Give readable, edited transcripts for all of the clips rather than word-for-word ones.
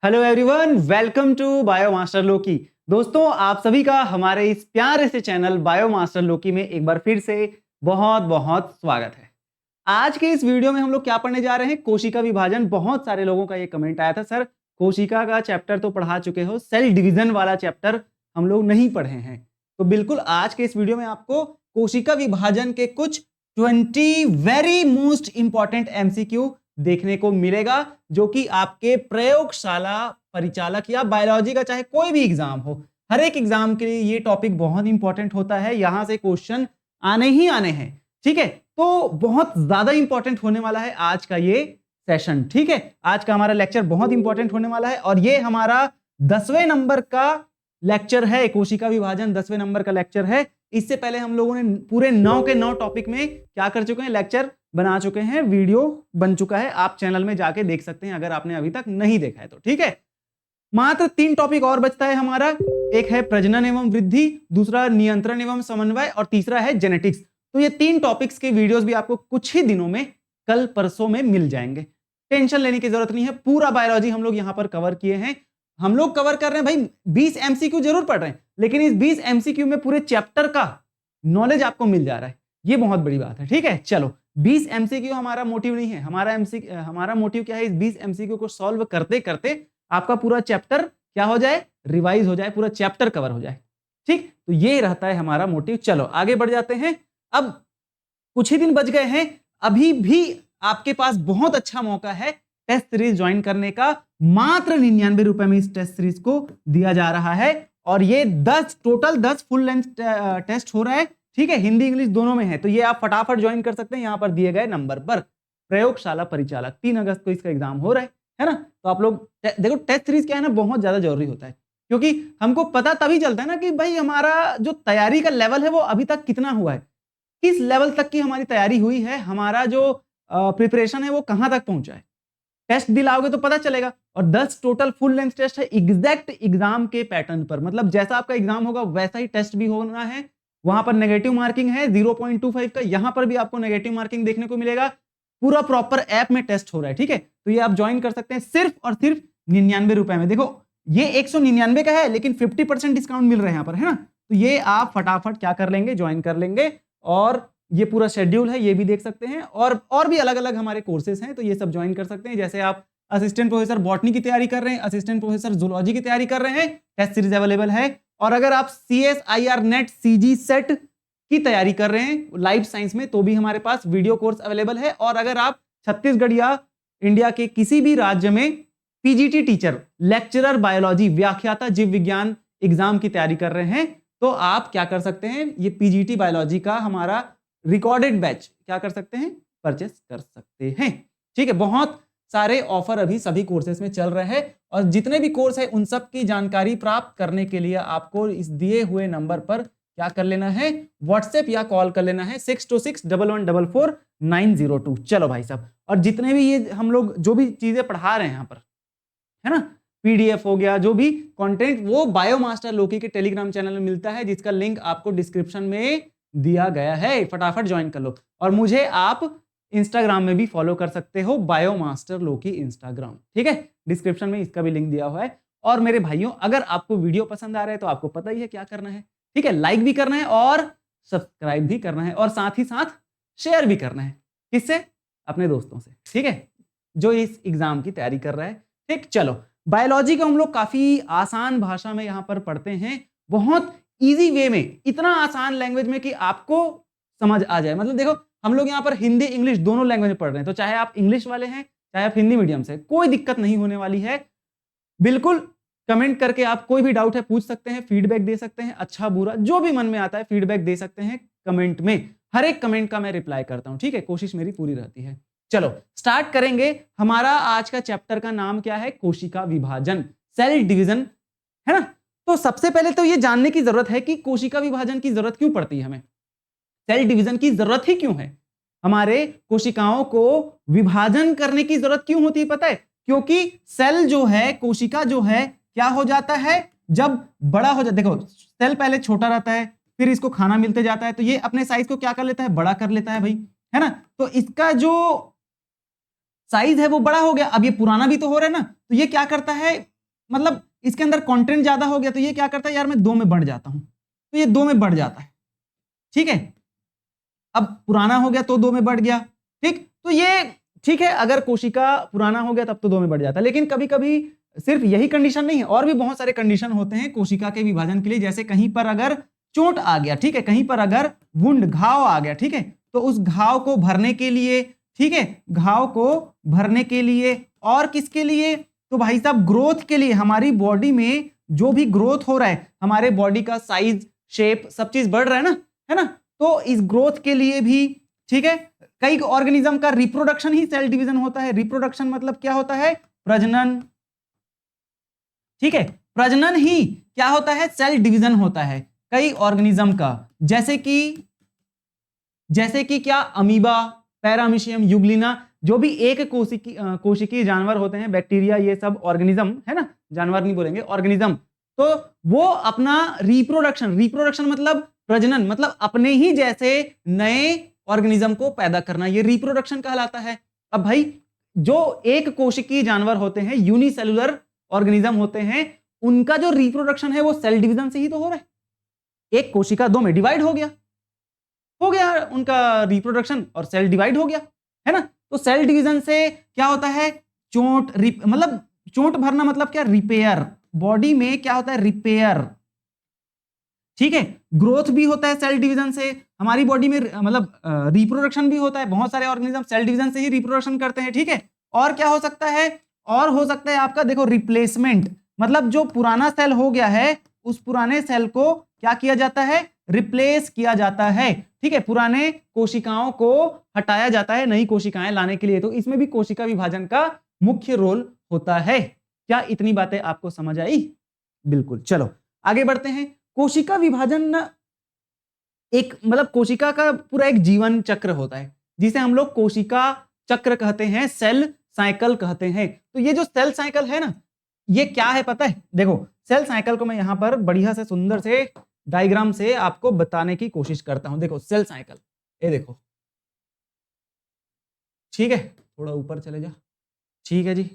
Hello everyone, welcome to bio master Loki. दोस्तों, आप सभी का हमारे इस प्यारे से चैनल बायो मास्टर लोकी में एक बार फिर से बहुत बहुत स्वागत है। आज के इस वीडियो में हम लोग क्या पढ़ने जा रहे हैं? कोशिका विभाजन। बहुत सारे लोगों का ये कमेंट आया था, सर कोशिका का चैप्टर तो पढ़ा चुके हो, सेल डिवीजन वाला चैप्टर हम लोग नहीं पढ़े हैं। तो बिल्कुल आज के इस वीडियो में आपको कोशिका विभाजन के कुछ 20 वेरी मोस्ट इंपॉर्टेंट एमसीक्यू देखने को मिलेगा, जो कि आपके प्रयोगशाला परिचालक या बायोलॉजी का चाहे कोई भी एग्जाम हो, हर एक एग्जाम के लिए ये टॉपिक बहुत इंपॉर्टेंट होता है। यहां से क्वेश्चन आने ही आने हैं, ठीक है? तो बहुत ज्यादा इंपॉर्टेंट होने वाला है आज का ये सेशन, ठीक है? आज का हमारा लेक्चर बहुत इंपॉर्टेंट होने वाला है और ये हमारा 10वें नंबर का लेक्चर है। कोशिका विभाजन 10वें नंबर का लेक्चर है। इससे पहले हम लोगों ने पूरे 9 के 9 टॉपिक में क्या कर चुके हैं? लेक्चर बना चुके हैं, वीडियो बन चुका है, आप चैनल में जाके देख सकते हैं अगर आपने अभी तक नहीं देखा है तो, ठीक है? मात्र 3 टॉपिक और बचता है हमारा। एक है प्रजनन एवं वृद्धि, दूसरा नियंत्रण एवं समन्वय और तीसरा है जेनेटिक्स। तो ये 3 टॉपिक्स के वीडियोस भी आपको कुछ ही दिनों में, कल परसों में मिल जाएंगे। टेंशन लेने की जरूरत नहीं है, पूरा बायोलॉजी हम लोग यहां पर कवर किए हैं। हम लोग कवर कर रहे हैं भाई, 20 एमसीक्यू जरूर पढ़ रहे हैं, लेकिन इस 20 एमसीक्यू में पूरे चैप्टर का नॉलेज आपको मिल जा रहा है। ये बहुत बड़ी बात है, ठीक है? चलो, 20 एमसीक्यू हमारा मोटिव नहीं है। हमारा मोटिव क्या है? इस 20 एमसीक्यू को सॉल्व करते करते आपका पूरा चैप्टर क्या हो जाए? रिवाइज हो जाए, पूरा चैप्टर कवर हो जाए, ठीक? तो ये रहता है हमारा मोटिव। चलो आगे बढ़ जाते हैं। अब कुछ ही दिन बच गए हैं, अभी भी आपके पास बहुत अच्छा मौका है टेस्ट सीरीज ज्वाइन करने का। मात्र 99 रुपए में इस टेस्ट सीरीज को दिया जा रहा है और ये 10 फुल लेंथ टेस्ट हो रहा है, ठीक है? हिंदी इंग्लिश दोनों में है, तो ये आप फटाफट ज्वाइन कर सकते हैं यहां पर दिए गए नंबर पर। प्रयोगशाला परिचालक 3 अगस्त को इसका एग्जाम हो रहा है ना? तो आप लोग देखो, टेस्ट सीरीज क्या है ना, बहुत ज्यादा जरूरी होता है, क्योंकि हमको पता तभी चलता है ना कि भाई हमारा जो तैयारी का लेवल है वो अभी तक कितना हुआ है, किस लेवल तक की हमारी तैयारी हुई है, हमारा जो प्रिपरेशन है वो कहां तक पहुंचा है। टेस्ट दिलाओगे तो पता चलेगा। और 10 टोटल फुल लेंथ टेस्ट है एग्जैक्ट एग्जाम के पैटर्न पर, मतलब जैसा आपका एग्जाम होगा वैसा ही टेस्ट भी होना है। वहां पर नेगेटिव मार्किंग है 0.25 का, यहां पर भी आपको नेगेटिव मार्किंग देखने को मिलेगा। पूरा प्रॉपर ऐप में टेस्ट हो रहा है, ठीक है? तो ये आप ज्वाइन कर सकते हैं सिर्फ और सिर्फ 99 रुपए में। देखो, ये 199 का है, लेकिन 50% डिस्काउंट मिल रहा है यहां पर, है ना? तो ये आप फटाफट क्या कर लेंगे? ज्वाइन कर लेंगे। और ये पूरा शेड्यूल है, ये भी देख सकते हैं। और भी अलग अलग हमारे कोर्सेज हैं, तो ये सब ज्वाइन कर सकते हैं। जैसे आप असिस्टेंट प्रोफेसर बॉटनी की तैयारी कर रहे हैं, असिस्टेंट प्रोफेसर जूलॉजी की तैयारी कर रहे हैं, टेस्ट सीरीज अवेलेबल है। और अगर आप CSIR नेट CG सेट की तैयारी कर रहे हैं लाइफ साइंस में, तो भी हमारे पास वीडियो कोर्स अवेलेबल है। और अगर आप छत्तीसगढ़ या इंडिया के किसी भी राज्य में PGT टीचर, लेक्चरर बायोलॉजी, व्याख्याता जीव विज्ञान एग्जाम की तैयारी कर रहे हैं, तो आप क्या कर सकते हैं? ये PGT बायोलॉजी का हमारा रिकॉर्डेड बैच क्या कर सकते हैं? परचेस कर सकते हैं, ठीक है? बहुत सारे ऑफर अभी सभी कोर्सेज में चल रहे हैं और जितने भी कोर्स है उन सब की जानकारी प्राप्त करने के लिए आपको इस दिए हुए नंबर पर क्या कर लेना है? व्हाट्सएप या कॉल कर लेना है 6261144902। चलो भाई साहब, और जितने भी ये हम लोग जो भी चीजें पढ़ा रहे हैं यहाँ पर, है ना, PDF हो गया, जो भी कंटेंट, वो बायोमास्टर लोकी के टेलीग्राम चैनल में मिलता है, जिसका लिंक आपको डिस्क्रिप्शन में दिया गया है। फटाफट ज्वाइन कर लो। और मुझे आप इंस्टाग्राम में भी फॉलो कर सकते हो, बायोमास्टर लोकी इंस्टाग्राम, ठीक है? डिस्क्रिप्शन में इसका भी लिंक दिया हुआ है। और मेरे भाइयों, अगर आपको वीडियो पसंद आ रहा है तो आपको पता ही है क्या करना है, ठीक है? लाइक भी करना है और सब्सक्राइब भी करना है और साथ ही साथ शेयर भी करना है। किससे? अपने दोस्तों से, ठीक है, जो इस एग्जाम की तैयारी कर रहा है, ठीक? चलो, बायोलॉजी को हम लोग काफी आसान भाषा में यहां पर पढ़ते हैं, बहुत इजी वे में, इतना आसान लैंग्वेज में कि आपको समझ आ जाए। मतलब देखो, हम लोग यहाँ पर हिंदी इंग्लिश दोनों लैंग्वेज में पढ़ रहे हैं, तो चाहे आप इंग्लिश वाले हैं चाहे आप हिंदी मीडियम से, कोई दिक्कत नहीं होने वाली है। बिल्कुल कमेंट करके आप कोई भी डाउट है पूछ सकते हैं, फीडबैक दे सकते हैं, अच्छा बुरा जो भी मन में आता है फीडबैक दे सकते हैं कमेंट में। हर एक कमेंट का मैं रिप्लाई करता हूं, ठीक है? कोशिश मेरी पूरी रहती है। चलो स्टार्ट करेंगे। हमारा आज का चैप्टर का नाम क्या है? कोशिका विभाजन, सेल डिवीजन, है ना? तो सबसे पहले तो ये जानने की जरूरत है कि कोशिका विभाजन की जरूरत क्यों पड़ती है, हमें सेल डिवीजन की जरूरत ही क्यों है, हमारे कोशिकाओं को विभाजन करने की जरूरत क्यों होती है? पता है, क्योंकि सेल जो है, कोशिका जो है, क्या हो जाता है जब बड़ा हो जाता है। देखो, सेल पहले छोटा रहता है, फिर इसको खाना मिलते जाता है, तो ये अपने साइज को क्या कर लेता है? बड़ा कर लेता है भाई, है ना? तो इसका जो साइज है वो बड़ा हो गया। अब ये पुराना भी तो हो रहा है ना, तो ये क्या करता है? मतलब इसके अंदर कंटेंट ज्यादा हो गया तो ये क्या करता है यार, मैं 2 में बढ़ जाता हूं, तो ये 2 में बढ़ जाता है। ठीक है, अब पुराना हो गया तो 2 में बढ़ गया। ठीक, तो ये ठीक है, अगर कोशिका पुराना हो गया तब तो 2 में बढ़ जाता है। लेकिन कभी कभी सिर्फ यही कंडीशन नहीं है, और भी बहुत सारे कंडीशन होते हैं कोशिका के विभाजन के लिए। जैसे कहीं पर अगर चोट आ गया, ठीक है, कहीं पर अगर वुंड, घाव आ गया, ठीक है, तो उस घाव को भरने के लिए, ठीक है, घाव को भरने के लिए, और किसके लिए, तो भाई साहब ग्रोथ के लिए। हमारी बॉडी में जो भी ग्रोथ हो रहा है, हमारे बॉडी का साइज, शेप, सब चीज बढ़ रहा है ना, है ना, तो इस ग्रोथ के लिए भी, ठीक है, कई ऑर्गेनिज्म का रिप्रोडक्शन ही सेल डिवीजन होता है। रिप्रोडक्शन मतलब क्या होता है, प्रजनन। ठीक है, प्रजनन ही क्या होता है, सेल डिवीजन होता है कई ऑर्गेनिज्म का। जैसे कि क्या, अमीबा, पैरामीशियम, यूग्लिना, जो भी एक कोशिकीय जानवर होते हैं, बैक्टीरिया, ये सब ऑर्गेनिज्म है ना, जानवर नहीं बोलेंगे, ऑर्गेनिज्म, तो वो अपना रिप्रोडक्शन मतलब प्रजनन, मतलब अपने ही जैसे नए ऑर्गेनिज्म को पैदा करना, ये रिप्रोडक्शन कहलाता है। अब भाई जो एक कोशिकीय जानवर होते हैं, यूनिसेलुलर ऑर्गेनिज्म होते हैं, उनका जो रिप्रोडक्शन है वो सेल डिवीजन से ही तो हो रहा है। एक कोशिका 2 में डिवाइड हो गया उनका रिप्रोडक्शन, और सेल डिवाइड हो गया, है ना। तो सेल डिवीजन से क्या होता है, चोट, मतलब चोट भरना मतलब क्या, रिपेयर। बॉडी में क्या होता है, रिपेयर। ठीक है, ग्रोथ भी होता है सेल डिवीजन से हमारी बॉडी में, मतलब रिप्रोडक्शन भी होता है। बहुत सारे ऑर्गेनिज्म सेल डिवीजन से ही रिप्रोडक्शन करते हैं। ठीक है, और क्या हो सकता है, और हो सकता है आपका, देखो, रिप्लेसमेंट, मतलब जो पुराना सेल हो गया है उस पुराने सेल को क्या किया जाता है, रिप्लेस किया जाता है। ठीक है, पुराने कोशिकाओं को हटाया जाता है नई कोशिकाएं लाने के लिए। तो इसमें भी कोशिका विभाजन का मुख्य रोल होता है। क्या इतनी बातें आपको समझ आई? बिल्कुल। चलो आगे बढ़ते हैं। कोशिका विभाजन एक, मतलब कोशिका का पूरा एक जीवन चक्र होता है जिसे हम लोग कोशिका चक्र कहते हैं, सेल साइकिल कहते हैं। तो ये जो सेल साइकिल है ना, ये क्या है पता है? देखो, सेल साइकिल को मैं यहां पर बढ़िया से सुंदर से डायग्राम से आपको बताने की कोशिश करता हूं। देखो सेल साइकिल, ये देखो, ठीक है, थोड़ा ऊपर चले जा, ठीक है जी।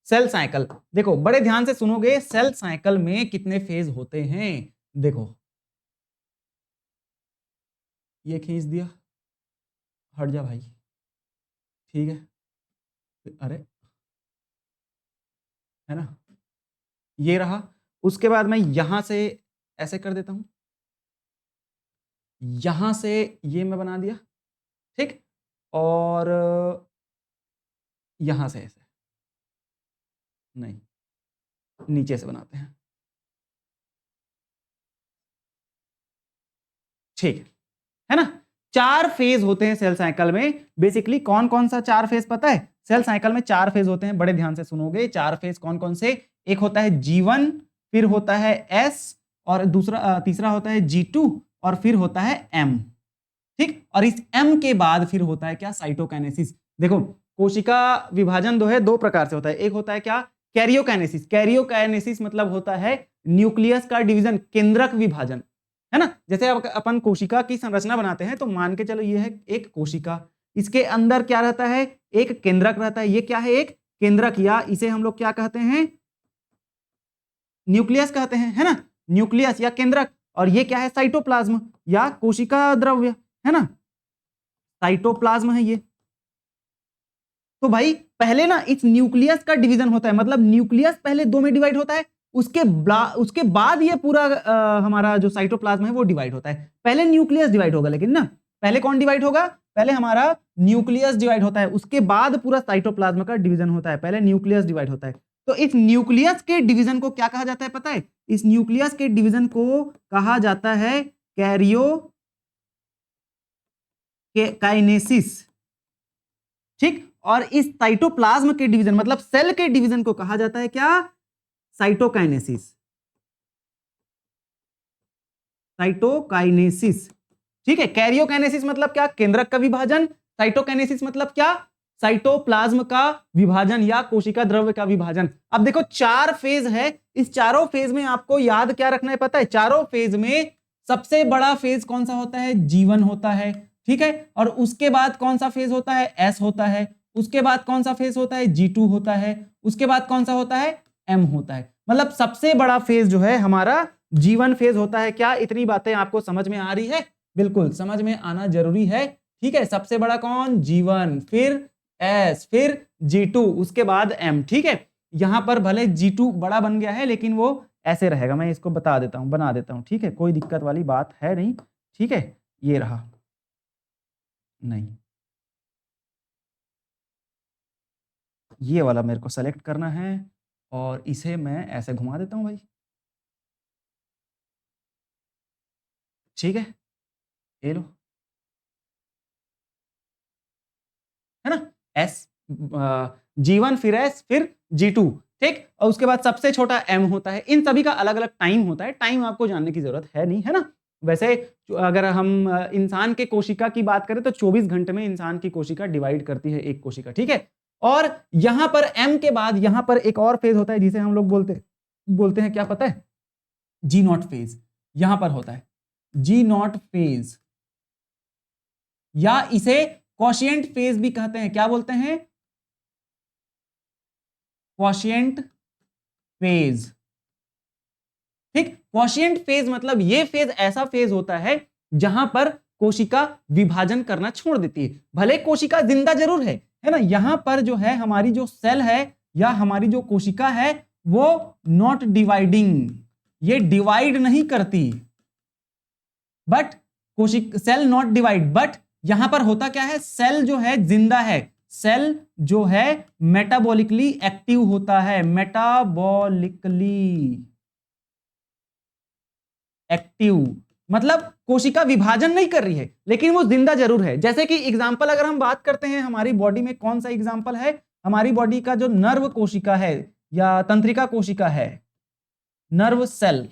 सेल साइकिल देखो, बड़े ध्यान से सुनोगे। सेल साइकिल में कितने फेज होते हैं? देखो, ये खींच दिया, हट जा भाई, ठीक है, अरे, है ना, ये रहा। उसके बाद मैं यहां से ऐसे कर देता हूं, यहां से ये मैं बना दिया, ठीक, और यहां से ऐसे नहीं, नीचे से बनाते हैं, ठीक है ना। 4 फेज होते हैं सेल साइकिल में। बेसिकली कौन कौन सा 4 फेज पता है? सेल साइकिल में 4 फेज होते हैं, बड़े ध्यान से सुनोगे। 4 फेज कौन कौन से? एक होता है G1, फिर होता है S, और तीसरा होता है G2, और फिर होता है M। ठीक, और इस M के बाद फिर होता है क्या? साइटोकाइनेसिस। देखो, कोशिका विभाजन दो प्रकार से होता है। एक होता है क्या? कैरियोकाइनेसिस। कैरियोकाइनेसिस मतलब होता है न्यूक्लियस का डिवीजन, केंद्रक विभाजन, है ना। जैसे अपन कोशिका की संरचना बनाते हैं, तो मान के चलो ये है एक कोशिका, इसके अंदर क्या रहता है? एक केंद्रक रहता है। ये क्या है? एक केंद्रक, या इसे हम लोग क्या कहते हैं? न्यूक्लियस कहते हैं, है ना, न्यूक्लियस या केंद्रक। और ये क्या है? साइटोप्लाज्म या कोशिका द्रव्य, है ना, साइटोप्लाज्म है ये। तो भाई पहले ना इस न्यूक्लियस का डिवीजन होता है, मतलब न्यूक्लियस पहले 2 में डिवाइड होता है, उसके बाद ये पूरा हमारा जो साइटोप्लाज्म है वो डिवाइड होता है। पहले न्यूक्लियस डिवाइड होगा, लेकिन ना पहले कौन डिवाइड होगा? पहले हमारा न्यूक्लियस डिवाइड होता है, उसके बाद पूरा साइटोप्लाज्म का डिवीजन होता है। पहले न्यूक्लियस डिवाइड होता है। तो इस न्यूक्लियस के डिवीजन को क्या कहा जाता है पता है? इस न्यूक्लियस के डिवीजन को कहा जाता है कैरियोकाइनेसिस। ठीक, और इस साइटोप्लाज्म के डिवीजन, मतलब सेल के डिवीजन को कहा जाता है क्या? साइटोकाइनेसिस। साइटोकाइनेसिस, ठीक है। कैरियोकाइनेसिस मतलब क्या? केंद्रक का विभाजन। साइटोकाइनेसिस मतलब क्या? साइटोप्लाज्म का विभाजन या कोशिका द्रव्य का विभाजन। अब देखो 4 फेज है, इस चारों फेज में आपको याद क्या रखना है पता है? चारों फेज में सबसे बड़ा फेज कौन सा होता है? G1 होता है, ठीक है। और उसके बाद कौन सा फेज होता है? S होता है। उसके बाद कौन सा फेज होता है? G2 होता है। उसके बाद कौन सा होता है? M होता है। मतलब सबसे बड़ा फेज जो है हमारा G1 फेज होता है। क्या इतनी बातें आपको समझ में आ रही है? बिल्कुल समझ में आना जरूरी है। ठीक है, सबसे बड़ा कौन? G1, फिर S, फिर G2, उसके बाद M। ठीक है, यहां पर भले G2 बड़ा बन गया है लेकिन वो ऐसे रहेगा। मैं इसको बता देता हूं, बना देता हूं। ठीक है, कोई दिक्कत वाली बात है नहीं। ठीक है, ये रहा। नहीं, ये वाला मेरे को सेलेक्ट करना है और इसे मैं ऐसे घुमा देता हूं भाई। ठीक है, ये लो, है ना? एस, G1 फिर S फिर G2। ठीक, और उसके बाद सबसे छोटा M होता है। इन सभी का अलग अलग टाइम होता है, टाइम आपको जानने की जरूरत है नहीं, है ना? वैसे अगर हम इंसान के कोशिका की बात करें तो 24 घंटे में इंसान की कोशिका डिवाइड करती है एक कोशिका। ठीक है, और यहां पर M के बाद यहां पर एक और फेज होता है जिसे हम लोग बोलते हैं, क्या पता है? G0 फेज यहां पर होता है, G0 फेज, या इसे क्वोशिएंट फेज भी कहते हैं। क्या बोलते हैं? Quotient phase. ठीक, क्वोशिएंट फेज मतलब ये फेज ऐसा फेज होता है जहां पर कोशिका विभाजन करना छोड़ देती है। भले कोशिका जिंदा जरूर है ना? यहां पर जो है हमारी जो सेल है या हमारी जो कोशिका है वो नॉट डिवाइडिंग, ये डिवाइड नहीं करती, बट कोशिका सेल नॉट डिवाइड, बट यहां पर होता क्या है? सेल जो है जिंदा है, सेल जो है मेटाबॉलिकली एक्टिव होता है, मेटाबॉलिकली एक्टिव मतलब कोशिका विभाजन नहीं कर रही है लेकिन वो जिंदा जरूर है। जैसे कि एग्जांपल अगर हम बात करते हैं हमारी बॉडी में, कौन सा एग्जांपल है? हमारी बॉडी का जो नर्व कोशिका है या तंत्रिका कोशिका है, नर्व सेल,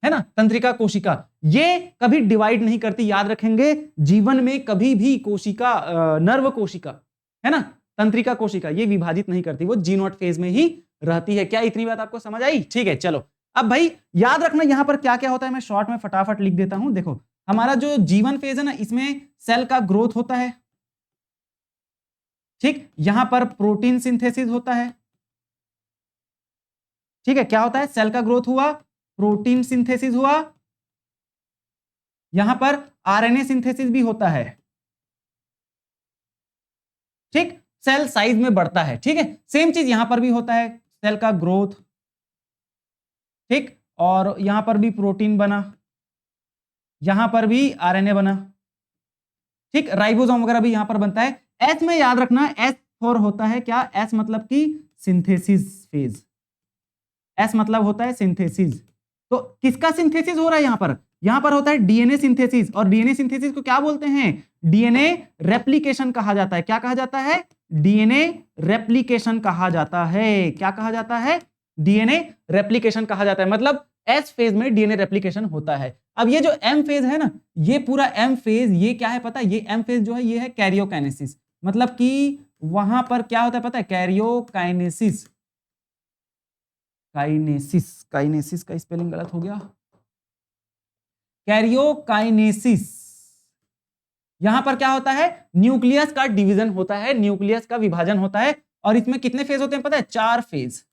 है ना? तंत्रिका कोशिका ये कभी डिवाइड नहीं करती। याद रखेंगे, जीवन में कभी भी कोशिका, नर्व कोशिका, है ना, तंत्रिका कोशिका, ये विभाजित नहीं करती, वो G0 फेज में ही रहती है। क्या इतनी बात आपको समझ आई? ठीक है, चलो अब भाई याद रखना यहां पर क्या क्या होता है, मैं शॉर्ट में फटाफट लिख देता हूं। देखो, हमारा जो G1 फेज है ना, इसमें सेल का ग्रोथ होता है। ठीक, यहां पर प्रोटीन सिंथेसिस होता है। ठीक है, क्या होता है? सेल का ग्रोथ हुआ, प्रोटीन सिंथेसिस हुआ, यहां पर आरएनए सिंथेसिस भी होता है। ठीक, सेल साइज में बढ़ता है। ठीक है, सेम चीज यहां पर भी होता है, सेल का ग्रोथ। ठीक, और यहां पर भी प्रोटीन बना, यहां पर भी आरएनए बना। ठीक, राइबोसोम वगैरह भी यहां पर बनता है। एस में याद रखना, एस फॉर होता है क्या? एस मतलब कि सिंथेसिस फेज, एस मतलब होता है सिंथेसिस। तो किसका सिंथेसिस हो रहा है यहां पर? यहां पर होता है डीएनए सिंथेसिस, और डीएनए सिंथेसिस को क्या बोलते हैं? डीएनए रेप्लिकेशन कहा जाता है। क्या कहा जाता है? डीएनए रेप्लिकेशन कहा जाता है। क्या कहा जाता है? डीएनए रेप्लिकेशन कहा जाता है। मतलब एस फेज में डीएनए रेप्लिकेशन होता है। अब ये जो एम फेज है ना, ये पूरा एम फेज, ये क्या है पता है? ये एम फेज जो है ये है कैरियोकाइनेसिस। मतलब कि वहां पर क्या होता है पता है? कैरियोकाइनेसिस, काइनेसिस, काइनेसिस का स्पेलिंग गलत हो गया, कैरियोकाइनेसिस। यहां पर क्या होता है? न्यूक्लियस का डिवीजन होता है, न्यूक्लियस का विभाजन होता है। और इसमें कितने फेज होते हैं पता है? 4 फेज।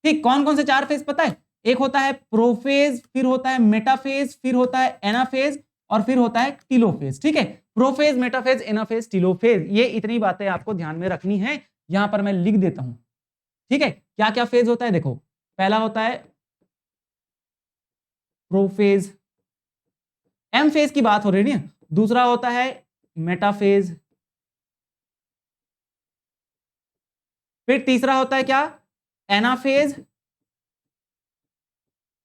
ठीक, कौन कौन से 4 फेज पता है? एक होता है प्रोफेज, फिर होता है मेटाफेज, फिर होता है एनाफेज, और फिर होता है टीलोफेज। ठीक है, प्रोफेज, मेटाफेज, एनाफेज, टीलोफेज, ये इतनी बातें आपको ध्यान में रखनी है। यहां पर मैं लिख देता हूं। ठीक है, क्या क्या फेज होता है देखो। पहला होता है प्रोफेज, एम फेज की बात हो रही है। दूसरा होता है मेटाफेज, फिर तीसरा होता है क्या? एनाफेज,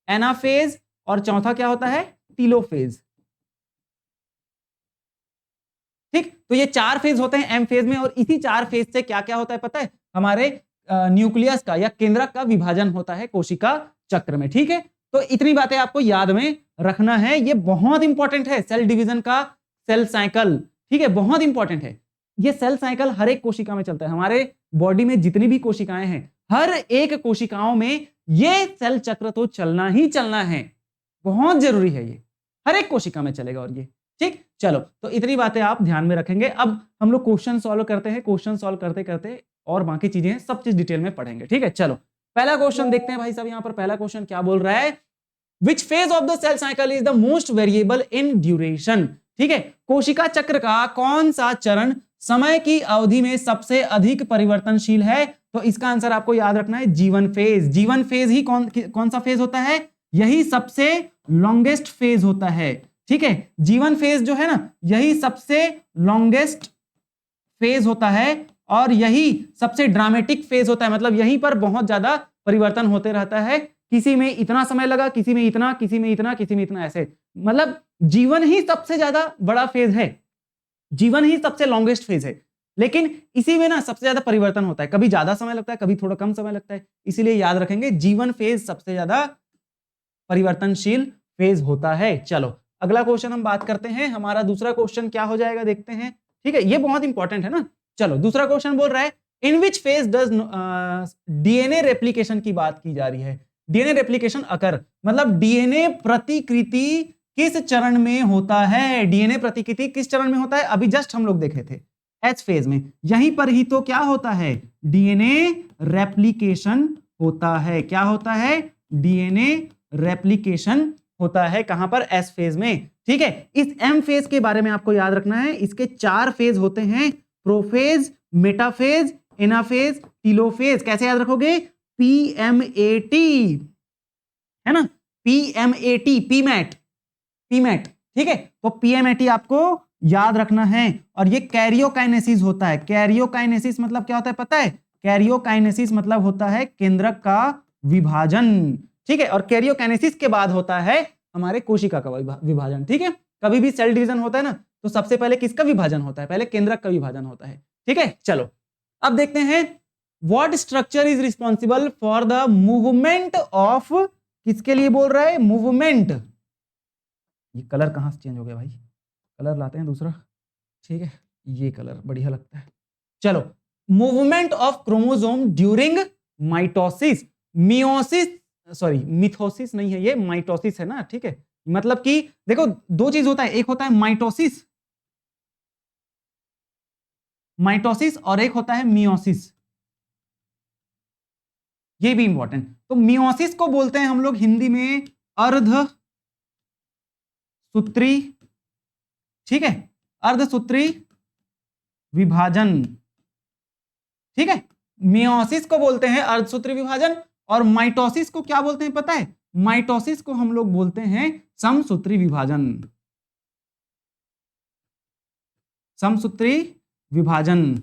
एनाफेज, और चौथा क्या होता है? टीलोफेज। ठीक, तो ये 4 फेज होते हैं एम फेज में, और इसी 4 फेज से क्या क्या होता है पता है? हमारे न्यूक्लियस का या केंद्रक का विभाजन होता है कोशिका चक्र में। ठीक है, तो इतनी बातें आपको याद में रखना है, ये बहुत इंपॉर्टेंट है। सेल डिवीजन का सेल साइकिल, ठीक है, बहुत इंपॉर्टेंट है। ये सेल साइकिल हर एक कोशिका में चलता है। हमारे बॉडी में जितनी भी कोशिकाएं हैं, हर एक कोशिकाओं में ये सेल चक्र तो चलना ही चलना है, बहुत जरूरी है। ये हर एक कोशिका में चलेगा। और ये ठीक, चलो तो इतनी बातें आप ध्यान में रखेंगे। अब हम लोग क्वेश्चन सॉल्व करते हैं। क्वेश्चन सॉल्व करते करते और बाकी चीजें सब चीज डिटेल में पढ़ेंगे। ठीक है, चलो पहला क्वेश्चन देखते हैं भाई साहब, यहां पर पहला क्वेश्चन क्या बोल रहा है, which phase of the cell cycle is the most variable in duration. ठीक है, कोशिका चक्र का कौन सा चरण समय की अवधि में सबसे अधिक परिवर्तनशील है? तो इसका आंसर आपको याद रखना है जीवन फेज। जीवन फेज ही कौन सा फेज होता है? यही सबसे लॉन्गेस्ट फेज होता है। ठीक है, जीवन फेज जो है ना, यही सबसे लॉन्गेस्ट फेज होता है और यही सबसे ड्रामेटिक फेज होता है। मतलब यहीं पर बहुत ज्यादा परिवर्तन होते रहता है, किसी में इतना समय लगा, किसी में इतना, किसी में इतना, किसी में इतना, ऐसे। मतलब जीवन ही सबसे ज्यादा बड़ा फेज है, जीवन ही सबसे लॉन्गेस्ट फेज है, लेकिन इसी में ना सबसे ज्यादा परिवर्तन होता है, कभी ज्यादा समय लगता है, कभी थोड़ा कम समय लगता है। इसीलिए याद रखेंगे जीवन फेज सबसे ज्यादा परिवर्तनशील फेज होता है। चलो अगला क्वेश्चन हम बात करते हैं, हमारा दूसरा क्वेश्चन क्या हो जाएगा देखते हैं। ठीक है, ये बहुत इंपॉर्टेंट है ना। चलो दूसरा क्वेश्चन बोल रहा है, in which phase does DNA replication की बात की जा रही है। डीएनए रेप्लिकेशन अकर, मतलब डीएनए प्रतिकृति किस चरण में होता है? डीएनए प्रतिकृति किस चरण में होता है? अभी जस्ट हम लोग देखे थे एच फेज में, यहीं पर ही तो क्या होता है? डीएनए रेप्लिकेशन होता है। क्या होता है? डीएनए रेप्लिकेशन होता है। कहां पर? एस फेज में। ठीक है, इस एम फेज के बारे में आपको याद रखना है, इसके 4 फेज होते हैं, प्रोफेज, मेटाफेज, एनाफेज, टीलोफेज। कैसे याद रखोगे? पीएमएटी है ना, पीएमएटी, पीमैट, पीमैट। ठीक है, तो पीएमएटी आपको याद रखना है। और ये कैरियोकाइनेसिस होता है। कैरियोकाइनेसिस मतलब क्या होता है पता है? कैरियोकाइनेसिस मतलब होता है केंद्रक का विभाजन। ठीक है, और कैरियोकाइनेसिस के बाद होता है हमारे कोशिका का विभाजन। ठीक है, कभी भी सेल डिवीजन होता है ना, तो सबसे पहले किसका विभाजन होता है? पहले केंद्रक का विभाजन होता है। ठीक है, चलो अब देखते हैं, what structure is responsible for the movement of, किसके लिए बोल रहा है? मूवमेंट। ये कलर कहां से चेंज हो गया भाई? कलर लाते हैं दूसरा। ठीक है, ये कलर बढ़िया लगता है। चलो, movement of chromosome during mitosis, meiosis, sorry mitosis नहीं है ये, माइटोसिस है ना। ठीक है, मतलब कि देखो दो चीज होता है, एक होता है माइटोसिस, माइटोसिस, और एक होता है मियोसिस। ये भी इंपॉर्टेंट। तो मियोसिस को बोलते हैं हम लोग हिंदी में अर्धसूत्री। ठीक है, अर्धसूत्री विभाजन। ठीक है, मियोसिस को बोलते हैं अर्धसूत्री विभाजन, और माइटोसिस को क्या बोलते हैं पता है? माइटोसिस को हम लोग बोलते हैं समसूत्री विभाजन। समसूत्री विभाजन।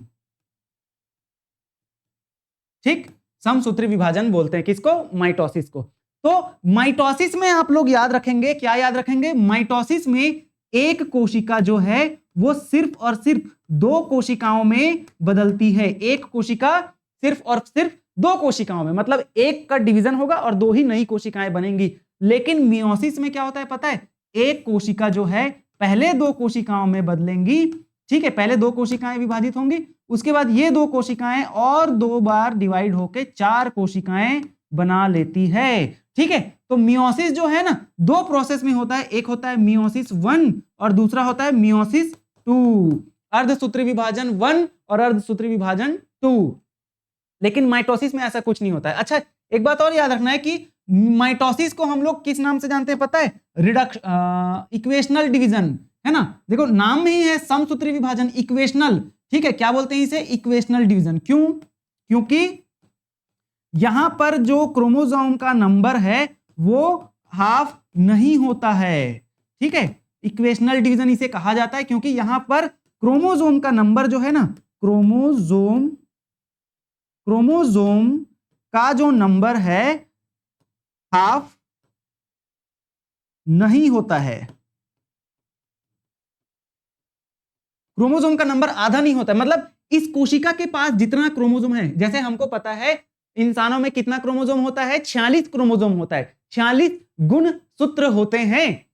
ठीक, समसूत्री विभाजन बोलते हैं किसको? माइटोसिस को। तो माइटोसिस में आप लोग याद रखेंगे, क्या याद रखेंगे? माइटोसिस में एक कोशिका जो है वो सिर्फ और सिर्फ 2 कोशिकाओं में बदलती है। एक कोशिका सिर्फ और सिर्फ 2 कोशिकाओं में, मतलब एक का डिवीजन होगा और 2 ही नई कोशिकाएं बनेंगी। लेकिन मियोसिस में क्या होता है पता है? एक कोशिका जो है पहले 2 कोशिकाओं में बदलेंगी। ठीक है, पहले 2 कोशिकाएं विभाजित होंगी, उसके बाद ये 2 कोशिकाएं और 2 बार डिवाइड होकर 4 कोशिकाएं बना लेती है। ठीक है, तो मियोसिस जो है ना 2 प्रोसेस में होता है, एक होता है मियोसिस 1 और दूसरा होता है मियोसिस 2, अर्धसूत्री विभाजन 1 और अर्धसूत्री विभाजन 2। लेकिन माइटोसिस में ऐसा कुछ नहीं होता है। अच्छा, एक बात और याद रखना है कि माइटोसिस को हम लोग किस नाम से जानते हैं पता है? इक्वेशनल डिवीजन, है ना। देखो नाम में ही है समसूत्री विभाजन, इक्वेशनल। ठीक है, क्या बोलते हैं इसे? Equational division. क्यों? क्योंकि यहां पर जो क्रोमोसोम का नंबर है वो हाफ नहीं होता है। ठीक है, इक्वेशनल डिवीजन इसे कहा जाता है क्योंकि यहां पर क्रोमोसोम का नंबर जो है ना, क्रोमोसोम का जो नंबर है हाफ नहीं होता है। क्रोमोसोम का नंबर आधा नहीं होता है, मतलब इस कोशिका के पास जितना क्रोमोसोम है, जैसे हमको पता है इंसानों में कितना क्रोमोसोम होता है? 46 क्रोमोसोम होता है। 46 गुणसूत्र होते हैं।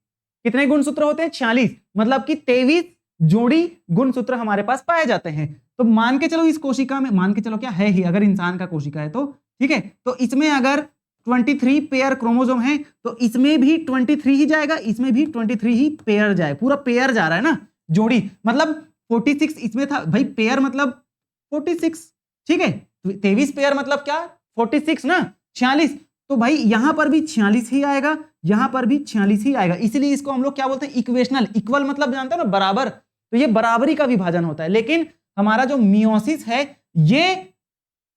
कितने गुणसूत्र होते हैं? 46, मतलब कि 23 जोड़ी गुणसूत्र हमारे पास पाए जाते हैं। तो मान के चलो इस कोशिका में, मान के चलो क्या है ही, अगर इंसान का कोशिका है तो ठीक है, तो इसमें अगर 23 पेयर क्रोमोसोम है तो इसमें भी 23 ही जाएगा, इसमें भी 23 ही पेयर जाए, पूरा पेयर जा रहा है ना, जोड़ी। मतलब 46 इसमें था भाई, पेयर मतलब 46। ठीक है, 23 पेयर मतलब क्या? 46 ना, 46, तो भाई यहां पर भी 46 ही आएगा, यहां पर भी 46 ही आएगा, इसीलिए इसको हम लोग क्या बोलते हैं, इक्वेशनल। इक्वल मतलब जानते हो ना, बराबर, तो ये बराबरी का विभाजन होता है। लेकिन हमारा जो मियोसिस है ये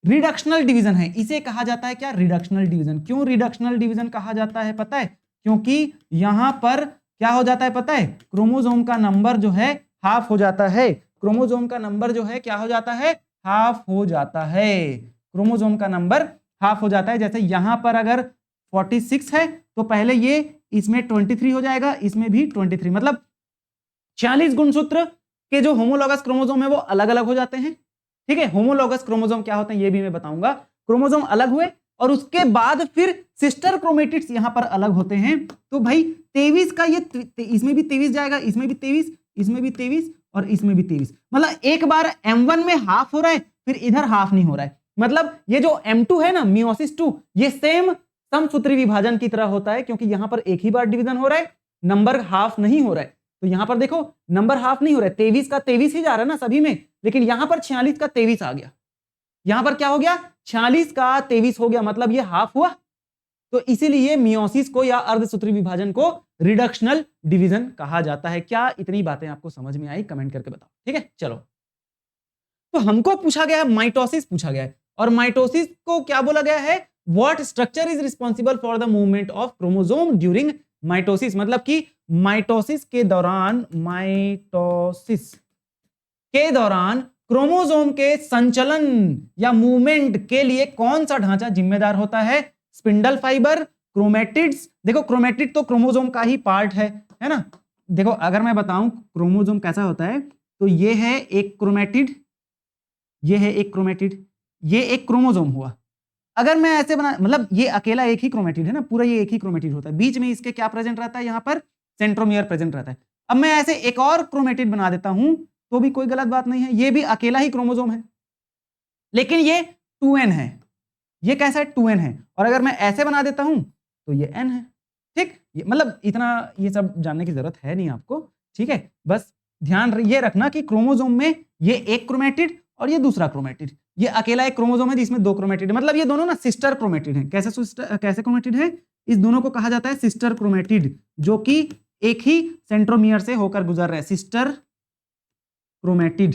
रिडक्शनल डिवीजन है, इसे कहा जाता है क्या, रिडक्शनल डिवीजन। क्यों रिडक्शनल डिवीजन कहा जाता है पता है, क्योंकि यहां पर क्या हो जाता है पता है, क्रोमोसोम का नंबर जो है हाफ हो जाता है, क्रोमोसोम का नंबर जो है क्या हो जाता है, हाफ हो जाता है, क्रोमोसोम का नंबर हाफ हो जाता है। जैसे यहां पर अगर 46 है तो पहले ये इसमें 23 हो जाएगा, इसमें भी 23, मतलब 46 गुणसूत्र के जो होमोलॉगस क्रोमोसोम है वो अलग अलग हो जाते हैं। ठीक है, होमोलॉगस क्रोमोसोम क्या होते हैं ये भी मैं बताऊंगा। क्रोमोसोम अलग हुए और उसके बाद फिर सिस्टर क्रोमेटिड्स यहां पर अलग होते हैं। तो भाई 23 का ये इसमें भी 23 जाएगा, इसमें भी 23, इसमें भी 23 और इसमें भी 23, मतलब एक बार M1 में हाफ हो रहा है, फिर इधर हाफ नहीं हो रहा है। मतलब ये जो M2 है ना, मियोसिस 2, ये सेम समसूत्री विभाजन की तरह होता है, क्योंकि यहां पर एक ही बार डिवीजन हो रहा है, नंबर हाफ नहीं हो रहा है। तो यहां पर देखो नंबर हाफ नहीं हो रहा है, 23 का 23 ही जा रहा है ना सभी में, लेकिन यहां पर 46 का 23 आ गया, यहां पर क्या हो गया, 46 का 23 हो गया, मतलब ये हाफ हुआ। तो इसीलिए मियोसिस को या अर्धसूत्री विभाजन को रिडक्शनल डिवीजन कहा जाता है। क्या इतनी बातें आपको समझ में आई, कमेंट करके बताओ। ठीक है, चलो, तो हमको पूछा गया है, माइटोसिस पूछा गया है, और माइटोसिस को क्या बोला गया है, what structure is responsible for the movement of chromosome during mitosis, मतलब कि माइटोसिस के दौरान, माइटोसिस के दौरान क्रोमोसोम के संचलन या मूवमेंट के लिए कौन सा ढांचा जिम्मेदार होता है, स्पिंडल फाइबर, क्रोमेटिड्स। देखो क्रोमेटिड तो क्रोमोसोम का ही पार्ट है ना। देखो अगर मैं बताऊं क्रोमोसोम कैसा होता है, तो ये है एक क्रोमेटिड, ये है एक क्रोमेटिड, ये एक क्रोमोसोम हुआ। अगर मैं ऐसे बना, मतलब ये अकेला एक ही क्रोमेटिड है ना, पूरा ये एक ही क्रोमेटिड होता है, बीच में इसके क्या प्रेजेंट रहता है, यहां पर सेंट्रोमियर प्रेजेंट रहता है। अब मैं ऐसे एक और क्रोमेटिड बना देता हूं तो भी कोई गलत बात नहीं है, ये भी अकेला ही क्रोमोसोम है, लेकिन ये 2n है, ये कैसा है, 2n है। और अगर मैं ऐसे बना देता हूं तो ये n है। ठीक, मतलब इतना ये सब जानने की जरूरत है नहीं आपको। ठीक है, बस ध्यान ये रखना कि क्रोमोसोम में ये एक क्रोमेटिड और ये दूसरा क्रोमेटिड, ये अकेला एक क्रोमोसोम है जिसमें दो क्रोमेटिड है, मतलब ये दोनों ना सिस्टर क्रोमेटिड हैं। कैसे क्रोमेटिड है, इस दोनों को कहा जाता है सिस्टर क्रोमेटिड, जो कि एक ही सेंट्रोमियर से होकर गुजर रहे हैं, सिस्टर क्रोमेटिड।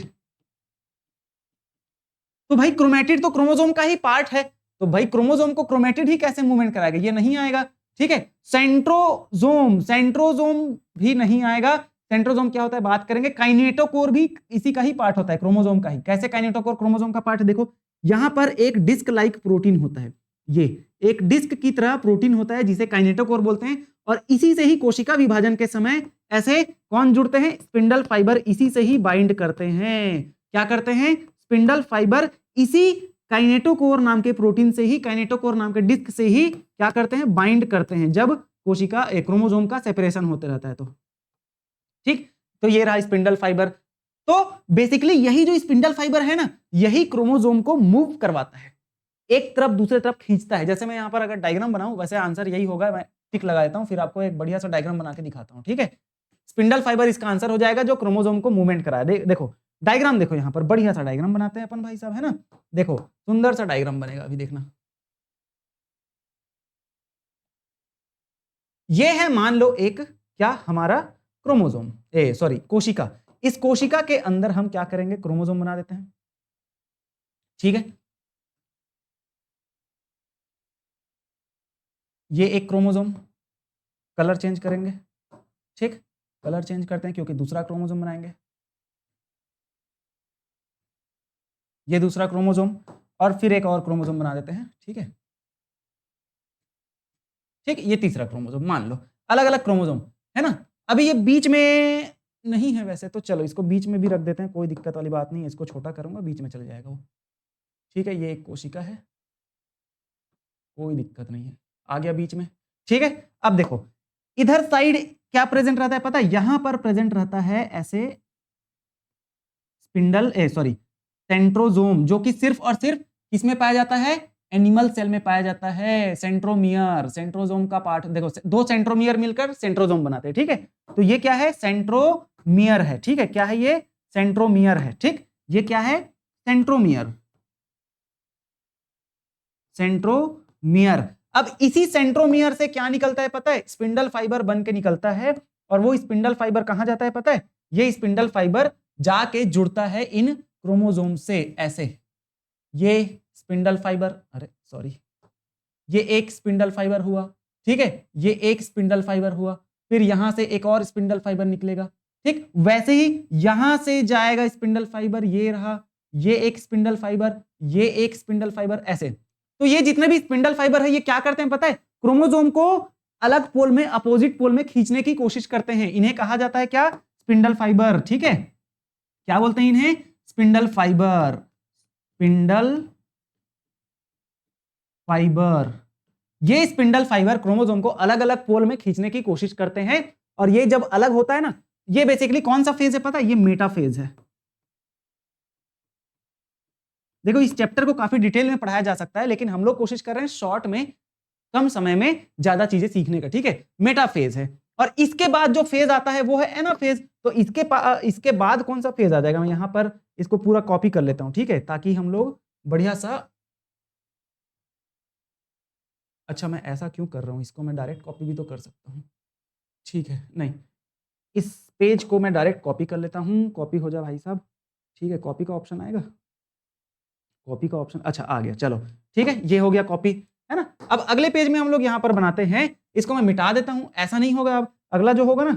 तो भाई क्रोमेटिड तो क्रोमोसोम का ही पार्ट है, तो भाई क्रोमोसोम को क्रोमेटिड ही कैसे मूवमेंट कराएगा, ये नहीं आएगा। ठीक है, सेंट्रोजोम, सेंट्रोजोम भी नहीं आएगा। सेंट्रोजोम क्या होता है बात करेंगे। काइनेटोकोर भी इसी का ही पार्ट होता है, क्रोमोसोम का ही। कैसे काइनेटोकोर क्रोमोसोम का पार्ट है, देखो यहां पर एक डिस्क लाइक प्रोटीन होता है, ये एक डिस्क की तरह प्रोटीन होता है जिसे काइनेटोकोर बोलते हैं, और इसी से ही कोशिका विभाजन के समय ऐसे कौन जुड़ते हैं, स्पिंडल फाइबर इसी से ही बाइंड करते हैं। क्या करते हैं, स्पिंडल फाइबर इसी काइनेटोकोर नाम के प्रोटीन से ही, काइनेटोकोर नाम के डिस्क से ही क्या करते हैं, बाइंड करते हैं, जब कोशिका क्रोमोसोम का सेपरेशन होते रहता है तो। ठीक, तो ये रहा स्पिंडल फाइबर। तो बेसिकली यही जो स्पिंडल फाइबर है ना, यही क्रोमोसोम को मूव करवाता है, एक तरफ दूसरे तरफ खींचता है। जैसे मैं यहां पर अगर डायग्राम बनाऊं, वैसे आंसर यही होगा, मैं टिक लगा देता हूं, फिर आपको एक बढ़िया सा डायग्राम बना के दिखाता हूं। ठीक है, स्पिंडल फाइबर इसका आंसर हो जाएगा जो क्रोमोसोम को मूवमेंट कराए। देखो डायग्राम देखो, यहां पर बढ़िया सा डायग्राम बनाते हैं अपन भाई साहब, है ना। देखो सुंदर सा डायग्राम बनेगा, अभी देखना। ये है मान लो एक क्या हमारा क्रोमोसोम, सॉरी कोशिका। इस कोशिका के अंदर हम क्या करेंगे, क्रोमोसोम बना देते हैं। ठीक है, ये एक क्रोमोसोम, कलर चेंज करेंगे। ठीक, कलर चेंज करते हैं क्योंकि दूसरा क्रोमोसोम बनाएंगे। ये दूसरा क्रोमोसोम, और फिर एक और क्रोमोसोम बना देते हैं। ठीक है, ठीक, ये तीसरा क्रोमोसोम, मान लो अलग अलग क्रोमोसोम है ना। अभी ये बीच में नहीं है वैसे, तो चलो इसको बीच में भी रख देते हैं, कोई दिक्कत वाली बात नहीं है, इसको छोटा करूंगा बीच में चले जाएगा वो। ठीक है, ये एक कोशिका है, कोई दिक्कत नहीं है, आ गया बीच में। ठीक है, अब देखो इधर साइड क्या प्रेजेंट रहता है पता है, यहां पर प्रेजेंट रहता है ऐसे स्पिंडल सॉरी सेंट्रोजोम, जो कि सिर्फ और सिर्फ किसमें पाया जाता है, एनिमल सेल में पाया जाता है। सेंट्रोमियर, सेंट्रोजोम का पार्ट देखो, दो सेंट्रोमियर मिलकर सेंट्रोजोम बनाते हैं। ठीक है, तो ये क्या है, सेंट्रोमियर है। ठीक है, क्या है ये, सेंट्रोमियर है। ठीक, ये क्या है, सेंट्रोमियर, सेंट्रोमियर सेंट्रोमियर। अब इसी सेंट्रोमियर से क्या निकलता है पता है? स्पिंडल फाइबर बन के निकलता है, और वो स्पिंडल फाइबर कहां जाता है पता है? ये स्पिंडल फाइबर जाके जुड़ता है इन क्रोमोसोम से, ऐसे। ये स्पिंडल फाइबर, अरे सॉरी, ये एक स्पिंडल फाइबर हुआ, ठीक है, ये एक स्पिंडल फाइबर हुआ, फिर यहां से एक और स्पिंडल फाइबर निकलेगा, ठीक। वैसे ही यहां से जाएगा स्पिंडल फाइबर, ये रहा, ये एक स्पिंडल फाइबर, ये एक स्पिंडल फाइबर, ऐसे। तो ये जितने भी स्पिंडल फाइबर है ये क्या करते हैं पता है? क्रोमोसोम को अलग पोल में, अपोजिट पोल में खींचने की कोशिश करते हैं। इन्हें कहा जाता है क्या? स्पिंडल फाइबर, ठीक है। क्या बोलते हैं इन्हें? Spindle fibre, spindle fibre. ये स्पिंडल फाइबर क्रोमोसोम को अलग अलग पोल में खींचने की कोशिश करते हैं, और ये जब अलग होता है ना, ये बेसिकली कौन सा फेज है पता है? ये मेटाफेज है। देखो इस चैप्टर को काफी डिटेल में पढ़ाया जा सकता है, लेकिन हम लोग कोशिश कर रहे हैं शॉर्ट में, कम समय में ज्यादा चीजें सीखने का, ठीक है। मेटाफेज है, और इसके बाद जो फेज आता है वो है एनाफेज। तो इसके बाद कौन सा फेज आ जाएगा? मैं यहां पर इसको पूरा कॉपी कर लेता हूं, ठीक है, ताकि हम लोग बढ़िया सा, अच्छा मैं ऐसा क्यों कर रहा हूं, इसको मैं डायरेक्ट कॉपी भी तो कर सकता हूं, ठीक है, नहीं, इस पेज को मैं डायरेक्ट कॉपी कर लेता हूं। कॉपी हो जा भाई साहब, ठीक है, कॉपी का ऑप्शन आएगा, कॉपी का ऑप्शन, अच्छा आ गया, चलो ठीक है, ये हो गया कॉपी, है ना। अब अगले पेज में हम लोग यहां पर बनाते हैं, इसको मैं मिटा देता हूं, ऐसा नहीं होगा। अब अगला जो होगा ना,